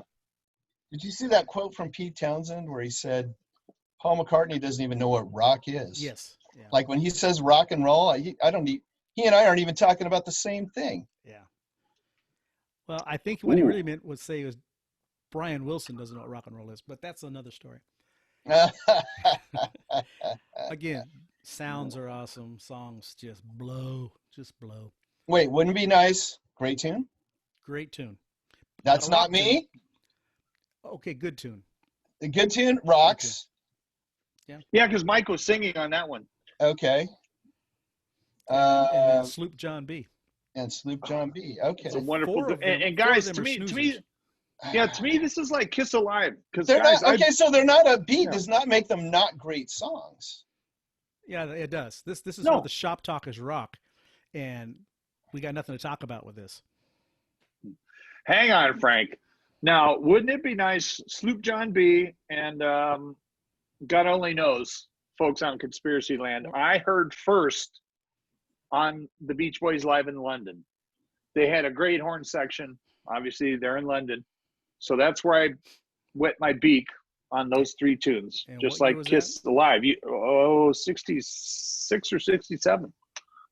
Did you see that quote from Pete Townsend where he said Paul McCartney doesn't even know what rock is? Yes. Yeah. Like when he says rock and roll, he and I aren't even talking about the same thing. Yeah. Well, I think what he Ooh. really meant was say was Brian Wilson doesn't know what rock and roll is, but that's another story. Again, sounds are awesome. Songs just blow. Wait, wouldn't it be nice? Great tune. Great tune. That's Not a not rock me. Okay, good tune. The good tune rocks. Yeah, because Mike was singing on that one. Okay. And then Sloop John B. And Sloop John B. Okay. It's a wonderful. Four of them- And four of guys, them to are me, snoozers. to me, this is like Kiss Alive. Because They're guys, not okay. So they're not upbeat. Yeah. Does not make them not great songs. Yeah, it does. This is No. where the shop talk is rock, and we got nothing to talk about with this. hang on, Frank. Now, wouldn't it be nice, Sloop John B. and God only knows, folks on Conspiracy Land. I heard first on the Beach Boys live in London. They had a great horn section. Obviously, they're in London, so that's where I wet my beak on those 3 tunes, And just what year like was Kiss Alive. 66 or 67.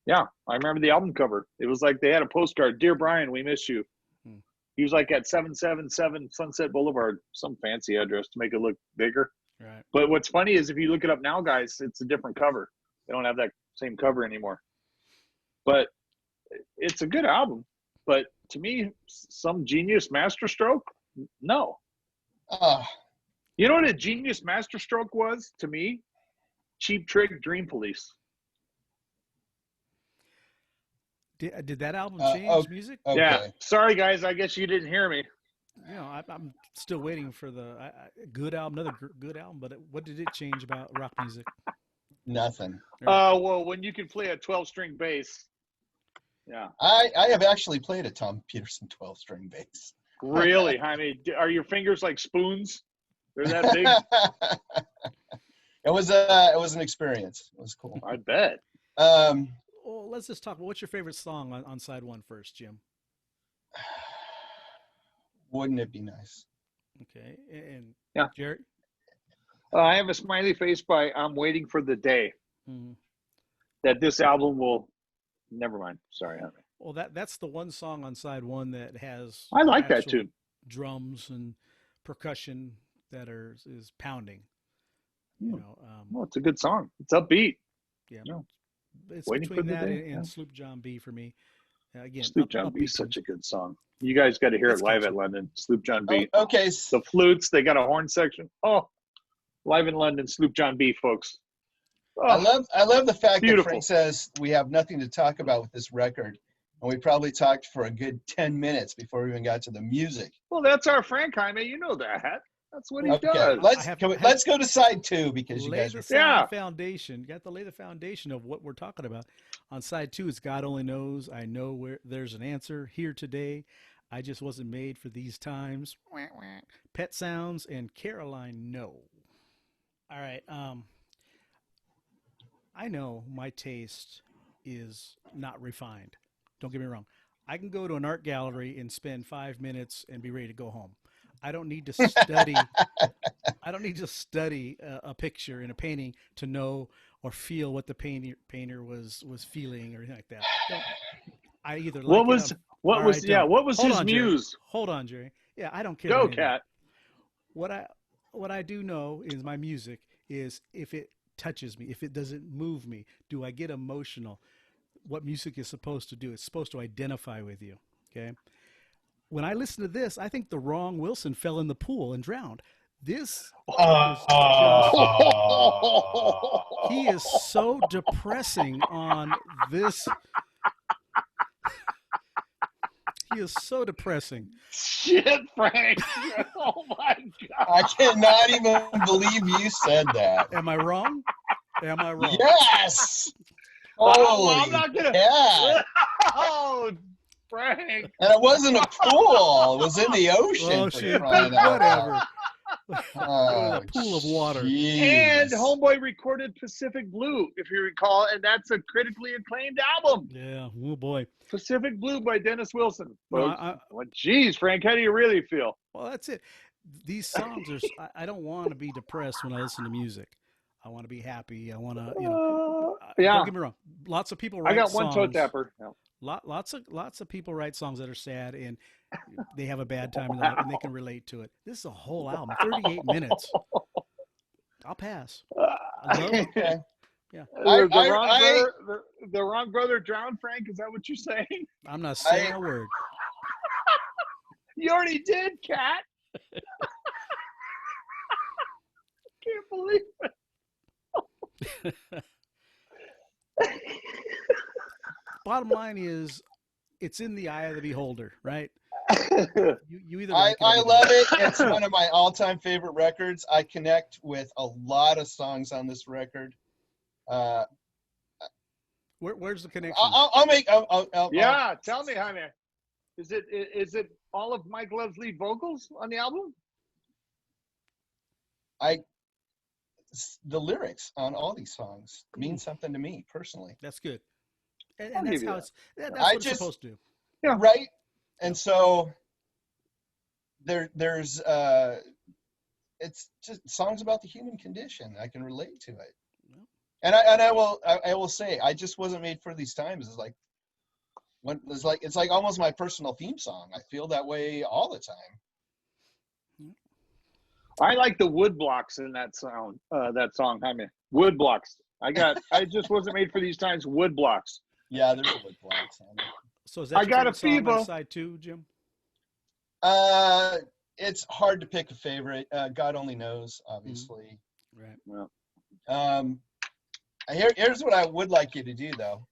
Yeah, I remember the album cover. It was like they had a postcard, "Dear Brian, we miss you." Hmm. He was like at 777 Sunset Boulevard, some fancy address to make it look bigger. Right. But what's funny is if you look it up now, guys, it's a different cover. They don't have that same cover anymore. But it's a good album. But to me, some genius masterstroke? No. Ah, You know what a genius masterstroke was to me? Cheap Trick, Dream Police. Did that album Uh, change okay. music? okay. Yeah. Sorry, guys. I guess you didn't hear me. You know, I'm still waiting for the good album, another good album. But what did it change about rock music? Nothing. Well, when you can play a 12-string bass. Yeah. I have actually played a Tom Peterson 12-string bass. Really? I mean, are your fingers like spoons? They're that big? It was an experience. It was cool. I bet. Well, let's just talk. What's your favorite song on side one first, Jim? Wouldn't it be nice? Okay, and Yeah. Jared. I have a smiley face by I'm Waiting for the Day Mm-hmm. that this album will. Never mind. Sorry, Henry. Well, that's the one song on side one that has. I like that actual too. Drums and percussion that is pounding. Hmm. You know, Well, it's a good song. It's upbeat. yeah. no. It's Waiting between for the that Day, and yeah. Sloop John B for me. Again, Sloop John B is upbeat such a good song. You guys got to hear It's it live catchy. at London. Sloop John B. Oh, okay. The flutes, they got a horn section. Oh, live in London, Sloop John B, folks. Oh, I love the fact that beautiful. Frank says we have nothing to talk about with this record, and we probably talked for a good 10 minutes before we even got to the music. Well, that's our Frank Jaime. You know that. That's what he Okay, does. let's go to side 2 because you lay guys the are sound foundation. You got to lay the foundation of what we're talking about. On side 2, it's God Only Knows. I know where there's an answer here today. I just wasn't made for these times. Pet Sounds and Caroline No. All right. I know my taste is not refined. Don't get me wrong. I can go to an art gallery and spend 5 minutes and be ready to go home. I don't need to study. I don't need to study a picture in a painting to know or feel what the painter was feeling or anything like that. I either like What was it or I what don't. was Hold his on, Jerry. muse? Hold on, Jerry. Yeah, I don't care. Go, about any of that. Cat. What I do know is my music is if it touches me, if it doesn't move me, do I get emotional? What music is supposed to do? It's supposed to identify with you. Okay. When I listen to this, I think the wrong Wilson fell in the pool and drowned. This is he is so depressing on this. He is so depressing. Shit, Frank. Oh my God. I cannot even believe you said that. Am I wrong? Am I wrong? Yes. Oh, Holy I'm not gonna. cat. Oh, Frank. And it wasn't a pool. It was in the ocean. Oh for shit! crying out loud. Whatever. Oh, A pool of water. jeez. And Homeboy recorded Pacific Blue, if you recall, and that's a critically acclaimed album. Yeah. Oh boy. Pacific Blue by Dennis Wilson. No, Folks. Well, geez, Frank, how do you really feel? Well, that's it. These songs are. I don't want to be depressed when I listen to music. I want to be happy. I want to, Yeah. Don't get me wrong. Lots of people write I got one toe songs. tapper. Yeah. Lots of people write songs that are sad and they have a bad time in life and they can relate to it. This is a whole album, 38 minutes. I'll pass. I love it. Okay. Yeah. The wrong brother drowned, Frank? Is that what you're saying? I'm not saying a word. You already did, Cat. Can't believe it. Bottom line is, it's in the eye of the beholder, right? You either I like it or you don't. love it. It's one of my all-time favorite records. I connect with a lot of songs on this record. Where's the connection? I'll Tell me, Jaime. Is it all of Mike Love's lead vocals on the album? The lyrics on all these songs mean something to me personally. That's good. I'll And that's give you how that. that's I what it's just- supposed to do. Yeah. Right? And so there's it's just songs about the human condition. I can relate to it. And I will say I just wasn't made for these times. It's like almost my personal theme song. I feel that way all the time. I like the wood blocks in that song, Jaime. Wood blocks. I just wasn't made for these times. Wood blocks. Yeah, there's a wood blocks on it. So is that I your got a favorite song on fever. side 2, Jim? It's hard to pick a favorite. God Only Knows, obviously. Right. Yeah. Here's what I would like you to do, though.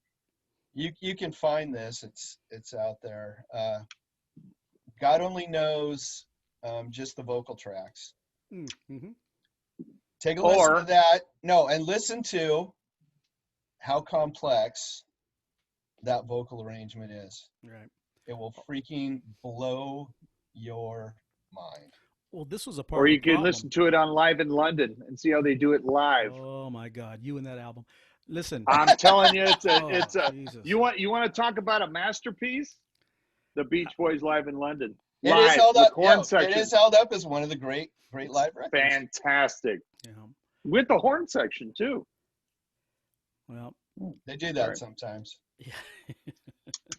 You can find this. It's out there. God Only Knows, just the vocal tracks. Mm-hmm. Take a listen to that. No, and listen to how complex that vocal arrangement is. Right. It will freaking blow your mind. Well, this was a part Or of you the can problem. listen to it on Live in London and see how they do it live. Oh my God, you and that album. Listen. I'm telling you, Oh, it's a. Jesus. You want to talk about a masterpiece? The Beach Boys Live in London. It Live, is held with up. horn Yeah, section. it is held up as one of the great live records. Fantastic. Yeah. With the horn section too. Well, They do that Right. sometimes. yeah.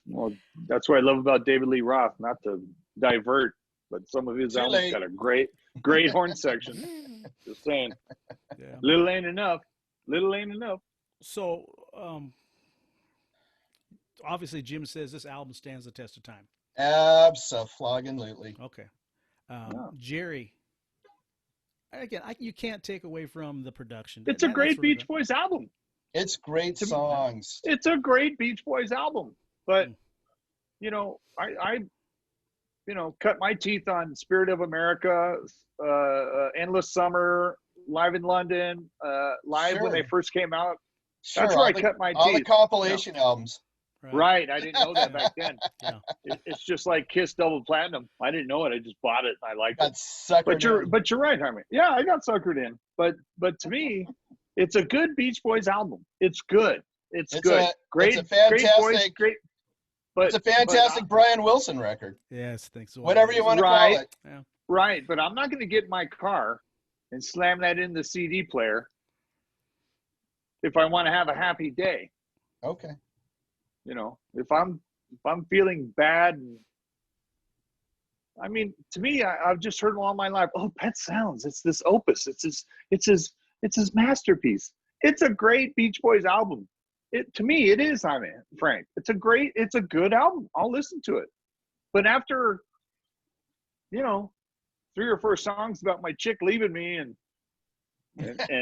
Well, that's what I love about David Lee Roth. Not to divert, but some of his Too albums late. got a great horn section. Just saying, Yeah. little ain't enough. Little ain't enough. So, obviously Jim says this album stands the test of time. Absolutely. Okay. Yeah. Jerry, again, you can't take away from the production. It's a That's great really Beach good. Boys album. It's great songs. It's a great Beach Boys album. But, Mm. you know, I cut my teeth on Spirit of America, Endless Summer, Live in London, Live when they Sure. first came out. Sure, That's where all I the, cut my all the teeth. compilation albums. Right. I didn't know that Yeah. back then. Yeah. It's just like Kiss Double Platinum. I didn't know it. I just bought it. And I liked Got it. suckered in. But you're right, Harmony. Yeah, I got suckered in. But to me, it's a good Beach Boys album. It's good. It's good. Great. It's a fantastic. Great voice, great. But It's a fantastic Brian Wilson record. Yes, thanks. So Whatever you want to Right. call it. Yeah. right. But I'm not going to get in my car and slam that in the CD player if I want to have a happy day. Okay. You know, if I'm feeling bad, I mean, to me, I've just heard all my life. Oh, Pet Sounds. It's this opus. It's his masterpiece. It's a great Beach Boys album. To me, it is. I mean, Frank, it's a good album. I'll listen to it. But after, 3 or 4 songs about my chick leaving me and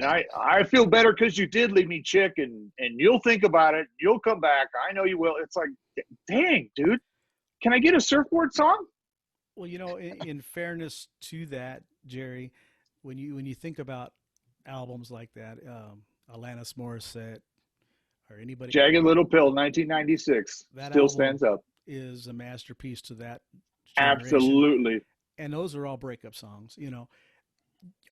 I feel better because you did leave me, chick, and you'll think about it. You'll come back. I know you will. It's like, dang, dude, can I get a Surfboard song? Well, in fairness to that, Jerry, when you think about albums like that, Alanis Morissette or anybody, Jagged Little Pill, 1996, That still album stands up. is a masterpiece to that generation. Absolutely. And those are all breakup songs.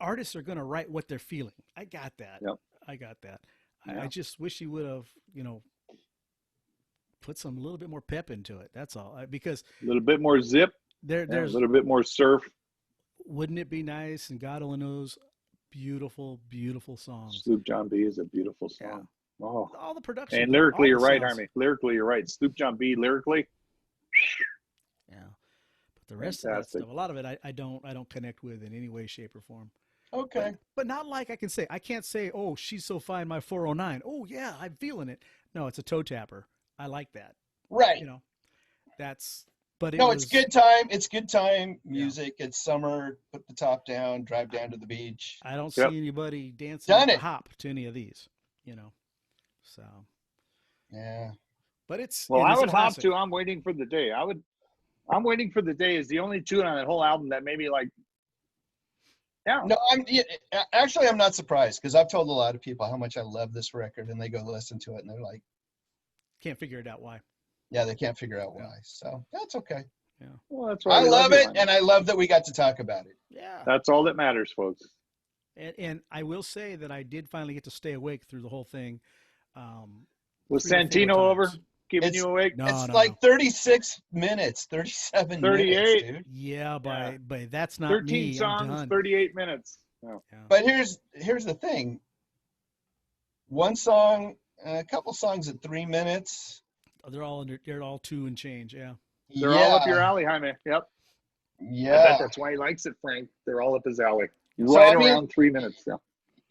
Artists are going to write what they're feeling. I got that. Yep. I got that. Yeah. I just wish he would have, put a little bit more pep into it. That's all. Because A little bit more zip, a there's little bit more surf. wouldn't it be nice? And God only knows, beautiful, beautiful songs. Sloop John B is a beautiful Yeah. song. Oh. All the production. And lyrically, all you're the right, songs. Harmony. Lyrically, you're right. Sloop John B, lyrically. Yeah. But the rest of Fantastic. that stuff, a lot of it, I don't connect with in any way, shape, or form. Okay. But not like I can't say, oh, she's so fine, my 409. Oh, yeah, I'm feeling it. No, it's a toe tapper. I like that. Right. But It's good time. It's good time music. It's summer. Put the top down. Drive down to the beach. I don't Yep. see anybody dancing Done with it. a hop to any of these, So, Yeah. but it's Well, it I is a would hop classic. to I'm Waiting for the Day. I'm Waiting for the Day is the only tune on that whole album that made me like, yeah. No, I'm not surprised because I've told a lot of people how much I love this record, and they go listen to it, and they're like, Can't figure it out why. yeah, they can't figure out why. So that's okay. Yeah. Well, that's why I we love you, it, Harmony. and I love that we got to talk about it. Yeah. That's all that matters, folks. And I will say that I did finally get to stay awake through the whole thing. Was 3 or 4 Santino over times. keeping It's- you awake? No, It's no, like no. 36 minutes, 37 38. minutes, dude. Yeah, but that's not 13 me. I'm songs, done. 38 minutes. Yeah. Yeah. But here's the thing. One song, a couple songs at 3 minutes. They're all 2 and change. Yeah. They're all up your alley, Jaime. Yep. I bet Yeah. that's why he likes it, Frank. They're all up his alley. So, Right I mean- around 3 minutes. Yeah.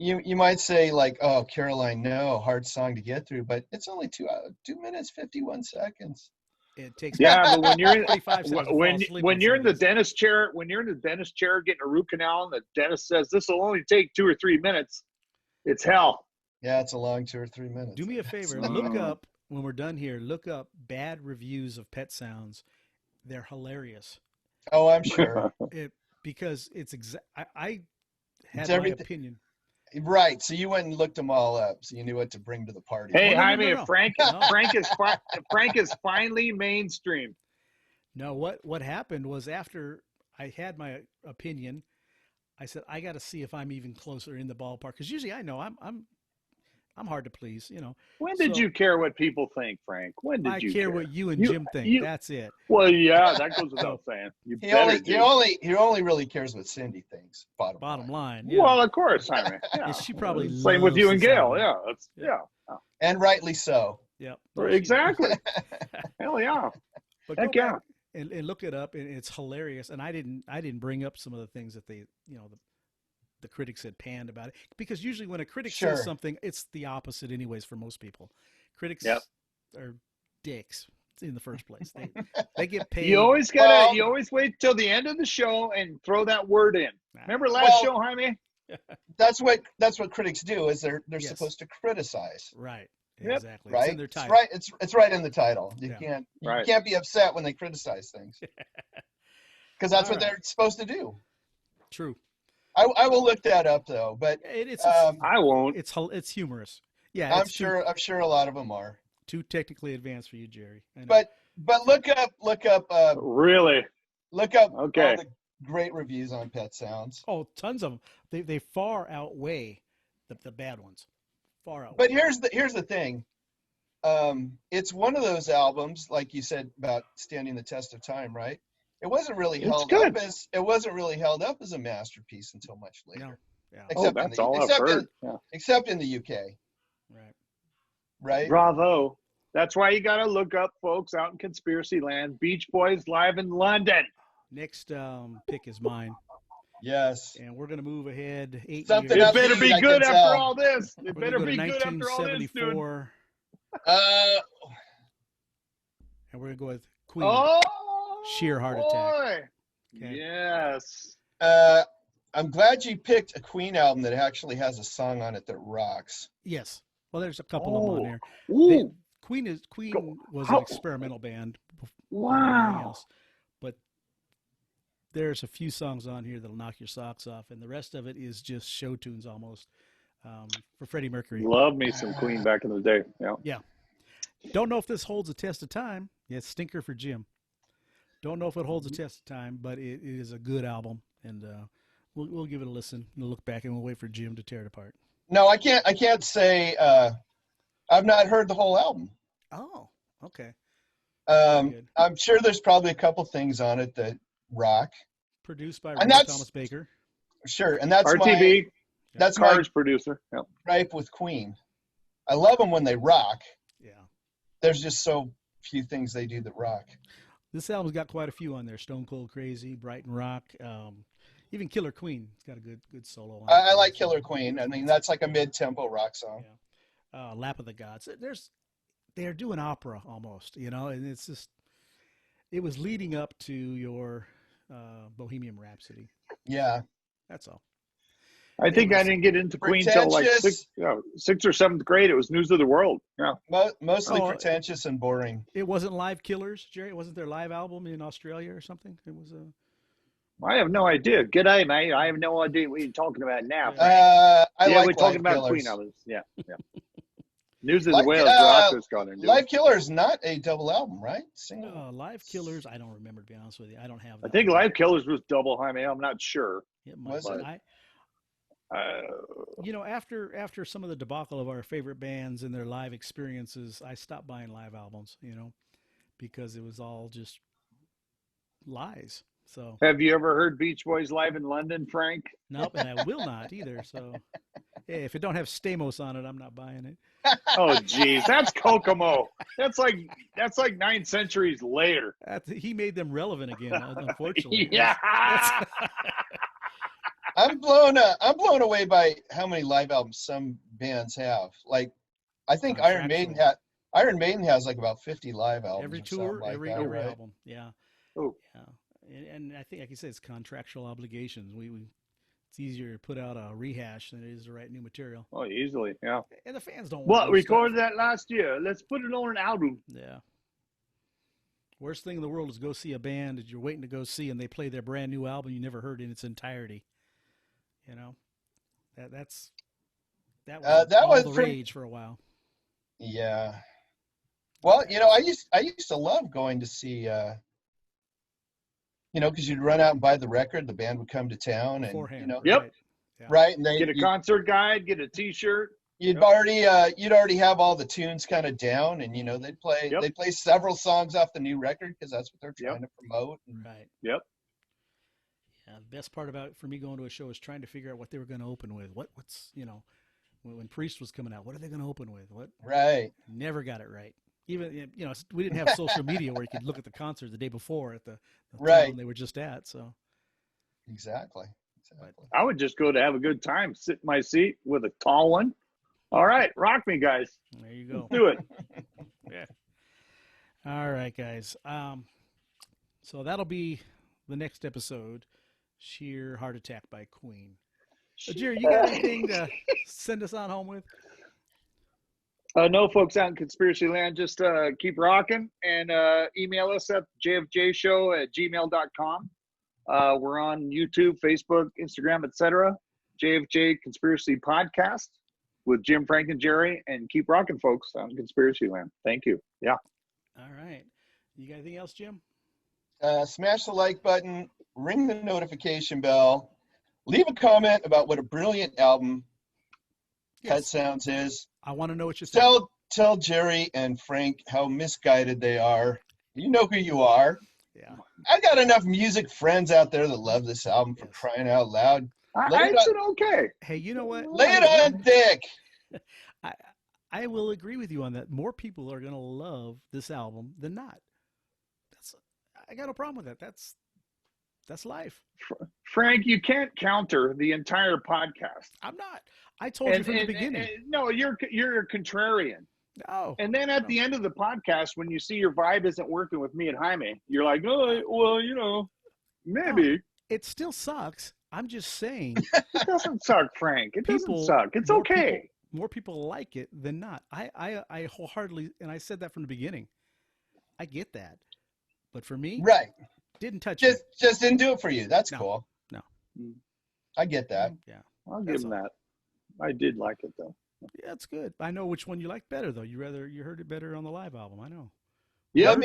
You might say like, oh, Caroline, no, hard song to get through, but it's only 2 minutes 51 seconds. It takes Yeah, but when you're in 45 seconds to fall asleep when on you're in the some of dentist chair, getting a root canal, and the dentist says this will only take 2 or 3 minutes, it's hell. Yeah, it's a long 2 or 3 minutes. Do me a favor. Look up, when we're done here, look up bad reviews of Pet Sounds. They're hilarious. Oh, I'm sure. Because it's I had It's my everything- opinion. Right. So you went and looked them all up, so you knew what to bring to the party. Hey, Oh, no, Jaime, no. Frank No. Frank is finally mainstream. No, what happened was after I had my opinion, I said I got to see if I'm even closer in the ballpark, because usually I know I'm hard to please. When did So- you care what people think, Frank? When did I you care what you and You- Jim think. you- That's it. Well, yeah, that goes without saying. You He better only, do. he only really cares what Cindy thinks. Bottom Bottom line. line. Yeah. Well, of course, Jaime. Yeah. Yeah, she probably same with loves you and this Gail. album. Yeah, that's Yeah. yeah. And rightly so. Yeah. Exactly. Hell yeah. But Heck go yeah. back and look it up, and it's hilarious. And I didn't bring up some of the things that they, the critics had panned about it, because usually when a critic Sure. says something, it's the opposite anyways for most people. Critics Yep. are dicks in the first place. They get paid. You always Well- you always wait till the end of the show and throw that word in. Remember last show, Jaime? That's what critics do. Is they're Yes. supposed to criticize, Right. Yep. Exactly. right? It's in their It's title. right. It's right in the title. You Yeah. Right. can't be upset when they criticize things because that's All what right. they're supposed to do. True. I will look that up though, but It's I won't. it's humorous. Yeah, I'm it's sure a lot of them are. too technically advanced for you, Jerry. I know. But look up Really? okay. Okay. All the great reviews on Pet Sounds. Oh, tons of them. They far outweigh the bad ones. Far outweigh. But here's the thing. It's one of those albums, like you said about standing the test of time, right? It wasn't really held good. up as a masterpiece until much later. No. Yeah. Except Oh, in that's the, all I've except heard. in, Yeah. except in the UK, Right. right? Bravo. That's why you got to look up, folks, out in conspiracy land. Beach Boys live in London. Next pick is mine, Yes. and we're gonna move ahead 8 Something years. It better upbeat, be I good can after tell. all this. It We're gonna better go be to good after all this, dude. 1974, and we're gonna go with Queen. Oh, Sheer heart attack. boy. Okay. Yes. I'm glad you picked a Queen album that actually has a song on it that rocks. Yes. Well, there's a couple of them on Oh. there. Ooh. Queen was How- an experimental band. Before anything Wow. else. But there's a few songs on here that'll knock your socks off, and the rest of it is just show tunes almost. For Freddie Mercury. Love me some Queen back in the day. Yeah. Don't know if this holds a test of time. Yeah, stinker for Jim. Don't know if it holds a test of time, but it is a good album, and we'll give it a listen. We'll look back and we'll wait for Jim to tear it apart. No, I can't say I've not heard the whole album. Oh, okay. good. I'm sure there's probably a couple things on it that rock. Produced by And Ray that's- Thomas Baker. Sure, and that's RTB. that's my Cars producer. Yep. gripe with Queen. I love them when they rock. Yeah. There's just so few things they do that rock. This album's got quite a few on there. Stone Cold Crazy, Brighton Rock, even Killer Queen. It's got a good solo on it. I like Killer Queen. I mean, that's like a mid-tempo rock song. Yeah. Lap of the Gods. They're doing opera almost, and it's just, it was leading up to your Bohemian Rhapsody. Yeah. That's all. I think I didn't get into Queen till like Pretentious. sixth or seventh grade. It was News of the World. Yeah. Mostly Oh, pretentious and boring. It wasn't Live Killers, Jerry. It wasn't their live album in Australia or something. It was I have no idea. G'day, mate. I have no idea what you're talking about now. I yeah, like we're talking Live about Killers. Queen albums. Yeah. News of Like, the World. Rocco's got into. Live Killer is not a double album, right? Single. Live Killers. I don't remember, to be honest with you. I don't have. I that think one. Live Killers was double, Jaime. I'm not sure. It might Was be. it? After some of the debacle of our favorite bands and their live experiences, I stopped buying live albums, because it was all just lies. So Have you ever heard Beach Boys live in London, Frank? nope, and I will not either. So hey, if it don't have Stamos on it, I'm not buying it. Oh, geez, that's Kokomo. That's like 9 centuries later. He made them relevant again, unfortunately. Yeah. I'm blown away by how many live albums some bands have. Like, I think Iron Maiden has like about 50 live albums. Every or something tour, like every that, right? album. Yeah. Oh. Yeah. And I think, like you said, it's contractual obligations. It's easier to put out a rehash than it is to write new material. Oh, easily, yeah. And the fans don't want What, new recorded stuff. that last year? Let's put it on an album. Yeah. Worst thing in the world is go see a band that you're waiting to go see, and they play their brand new album you never heard in its entirety. That was was the rage for a while. Yeah. Well, I used to love going to see, because you'd run out and buy the record, the band would come to town, and Beforehand. Yep. Right. Yeah. right, and Get a concert guide, get a T-shirt. you'd Yep. already have all the tunes kind of down, and they'd play Yep. they play several songs off the new record because that's what they're trying to promote. And Right. Yep. Yeah, the best part about for me going to a show is trying to figure out what they were going to open with. What's when Priest was coming out, what are they going to open with? What right. never got it right. Even we didn't have social media where you could look at the concert the day before at the Right. town they were just at. So Exactly. I would just go to have a good time, sit in my seat with a tall one. All right, rock me, guys. there you go. Do it. Yeah. guys. So that'll be the next episode. Sheer Heart Attack by Queen. Jerry, you got anything to send us on home with? No, folks out in Conspiracy Land, just keep rocking and email us at jfjshow@gmail.com. We're on YouTube, Facebook, Instagram, etc. JFJ Conspiracy Podcast with Jim, Frank, and Jerry. And keep rocking, folks, out in Conspiracy Land. Thank you. Yeah. All right. You got anything else, Jim? Smash the like button, ring the notification bell, leave a comment about what a brilliant album Pet Sounds is. I want to know what you think. Tell Jerry and Frank how misguided they are. You know who you are. Yeah. I got enough music friends out there that love this album for crying out loud. I said okay. Hey, you know what? Lay it on thick. I will agree with you on that. More people are going to love this album than not. I got no problem with that. That's life. Frank, you can't counter the entire podcast. I'm not. I told you from the beginning. No, you're a contrarian. No. And then at the end of the podcast, when you see your vibe isn't working with me and Jaime, you're like, oh, well, maybe. No, it still sucks. I'm just saying. It doesn't suck, Frank. It doesn't suck. It's okay. More people like it than not. I wholeheartedly, and I said that from the beginning. I get that. But for me, right, didn't touch it. Just didn't do it for you. That's cool. No. I get that. Yeah. I'll give him that. I did like it, though. Yeah, it's good. I know which one you like better, though. You heard it better on the live album. I know. Yeah.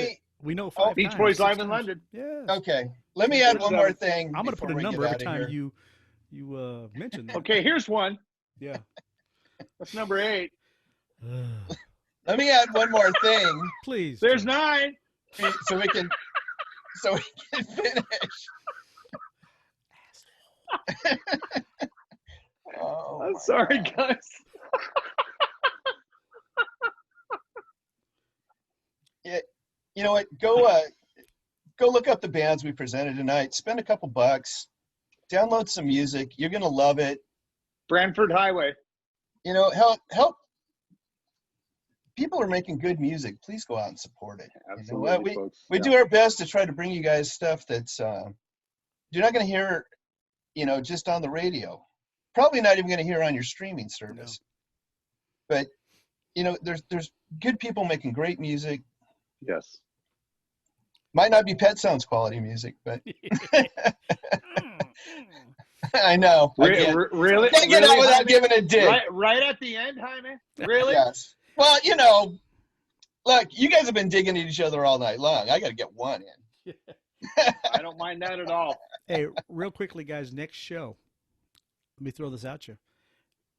We know. Beach Boys live in London. Yeah. Okay. Let me add one more thing. I'm going to put a number every time you mention that. Okay, here's one. Yeah. That's number 8. Let me add one more thing. Please. There's 9. So we can finish. Oh, I'm sorry, guys. Yeah, you know what? Go look up the bands we presented tonight. Spend a couple bucks. Download some music. You're gonna love it. Branford Hwy. Help. People are making good music. Please go out and support it. Absolutely, folks. We do our best to try to bring you guys stuff that's you're not going to hear, just on the radio. Probably not even going to hear on your streaming service. No. But there's good people making great music. Yes. Might not be Pet Sounds quality music, but I know. Really? Can't get out without giving a dig. Right at the end, Jaime? Really? Yes. Well, look, you guys have been digging at each other all night long. I got to get one in. I don't mind that at all. Hey, real quickly, guys, next show. Let me throw this at you.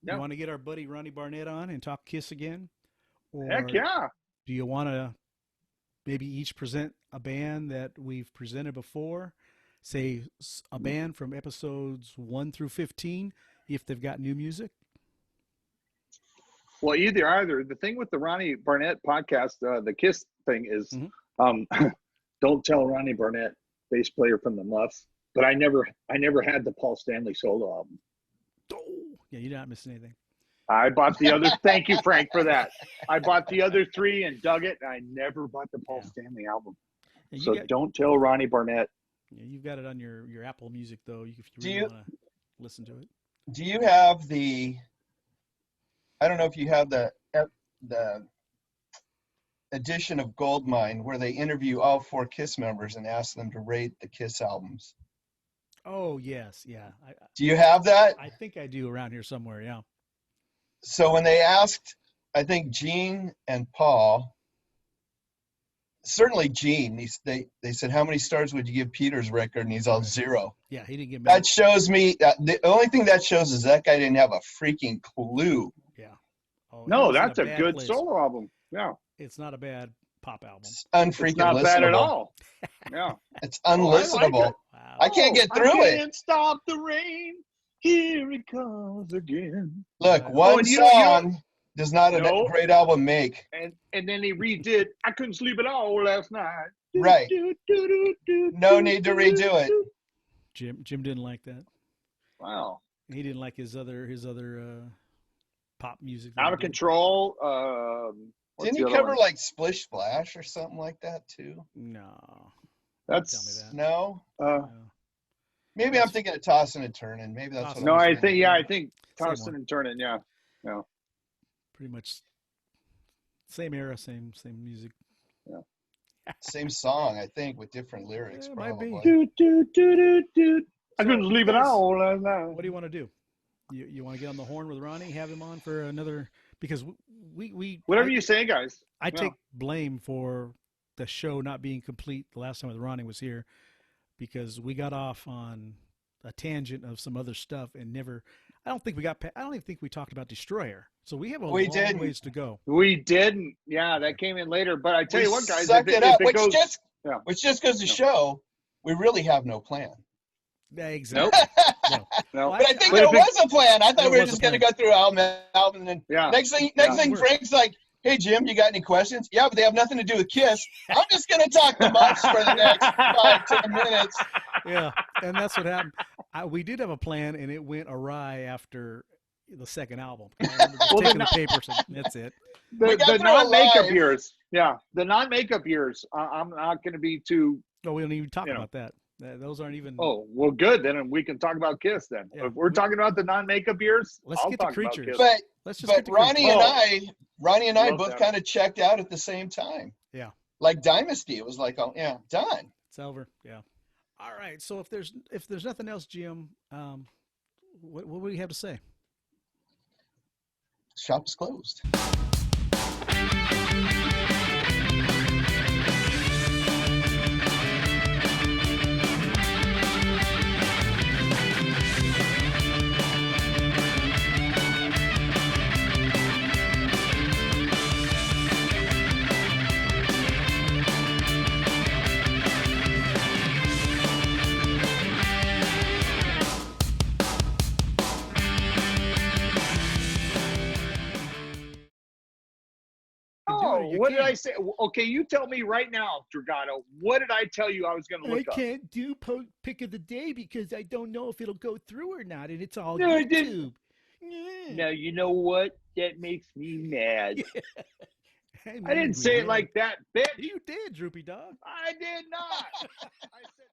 You want to get our buddy Ronnie Barnett on and talk Kiss again? Or heck yeah. Do you want to maybe each present a band that we've presented before? Say a band from episodes 1 through 15, if they've got new music? Well, either. The thing with the Ronnie Barnett podcast, the Kiss thing is, don't tell Ronnie Barnett, bass player from the Muffs, but I never had the Paul Stanley solo album. Oh, yeah, you're not missing anything. I bought the other. Thank you, Frank, for that. I bought the other 3 and dug it. And I never bought the Paul Stanley album. So don't tell Ronnie Barnett. Yeah, you've got it on your Apple Music though. If you really want to listen to it. Do you have the? I don't know if you have the edition of Goldmine where they interview all 4 Kiss members and ask them to rate the Kiss albums. Oh yes, yeah. Do you have that? I think I do around here somewhere. Yeah. So when they asked, I think Gene and Paul, certainly Gene, they said, how many stars would you give Peter's record? And he's all 0. Yeah, he didn't get mad. That shows me, the only thing that shows is that guy didn't have a freaking clue. Yeah. Oh, no, that's a good solo album. Yeah. It's not a bad pop album. It's unfreaking It's not bad at all. Yeah. It's unlistenable. Wow. I can't get through it. I can't stop the rain. Here it comes again. Look, one song does not a great album make. And then he redid I Couldn't Sleep at All last night. Right. No need to redo it. Jim didn't like that. Wow. He didn't like his other pop music. Out of Control. What's Didn't the he other cover one? like Splish Splash or something like that too? No. That's Tell me that. No, No. maybe I'm thinking of Tossing and Turning. Maybe that's what Tossing I no. was I thinking. think I think Same Tossing one. and Turning. Yeah. No. Pretty much same era, same music. Same song, I think, with different lyrics. Yeah, it might be. Probably. I So, couldn't leave it guys, out last night. What do you want to do? You want to get on the horn with Ronnie, have him on for another, because Whatever you say, guys. I Yeah. take blame for the show not being complete the last time that Ronnie was here, because we got off on a tangent of some other stuff and never. I don't even think we talked about Destroyer. So we have a We long didn't. ways to go. We didn't. Yeah, that came in later. But I tell We you what, guys, sucked if it up, if which goes, just Yeah. goes to No. show we really have no plan. Yeah, exactly. No. no. But I think But there if it- was a plan. I thought There we were was a just going to plan. go through album, and then Yeah. next thing Yeah. Frank's like, "Hey Jim, you got any questions?" Yeah, but they have nothing to do with Kiss. I'm just going to talk the muffs for the next 5-10 minutes. Yeah, and that's what happened. We did have a plan, and it went awry after the second album. I remember just Well, taking the the papers, and that's it. We got the through non-makeup alive. years. Yeah, the non-makeup years. I'm not going to be too. No, we don't even talk You know. about that. Those aren't even. Oh, well, good. Then we can talk about Kiss. Then Yeah. if we're talking about the non-makeup years, Let's I'll get to talk about Creatures. Kiss. Let's just But get to Ronnie Creatures. and I Love both that. kind of checked out at the same time. Yeah, Like Dynasty, it was like, oh yeah, done. it's over. Yeah. All right. So if there's nothing else, Jim, what do we have to say? Shop is closed. Oh, You what did can't. I say? Okay, you tell me right now, Dragato. What did I tell you I was going to look up? can't do pick of the day because I don't know if it'll go through or not, and it's all No, it didn't. YouTube. Now you know what? That makes me mad. I'm I didn't angry, say it man. like that, bitch. You did, Droopy Dog. I did not. I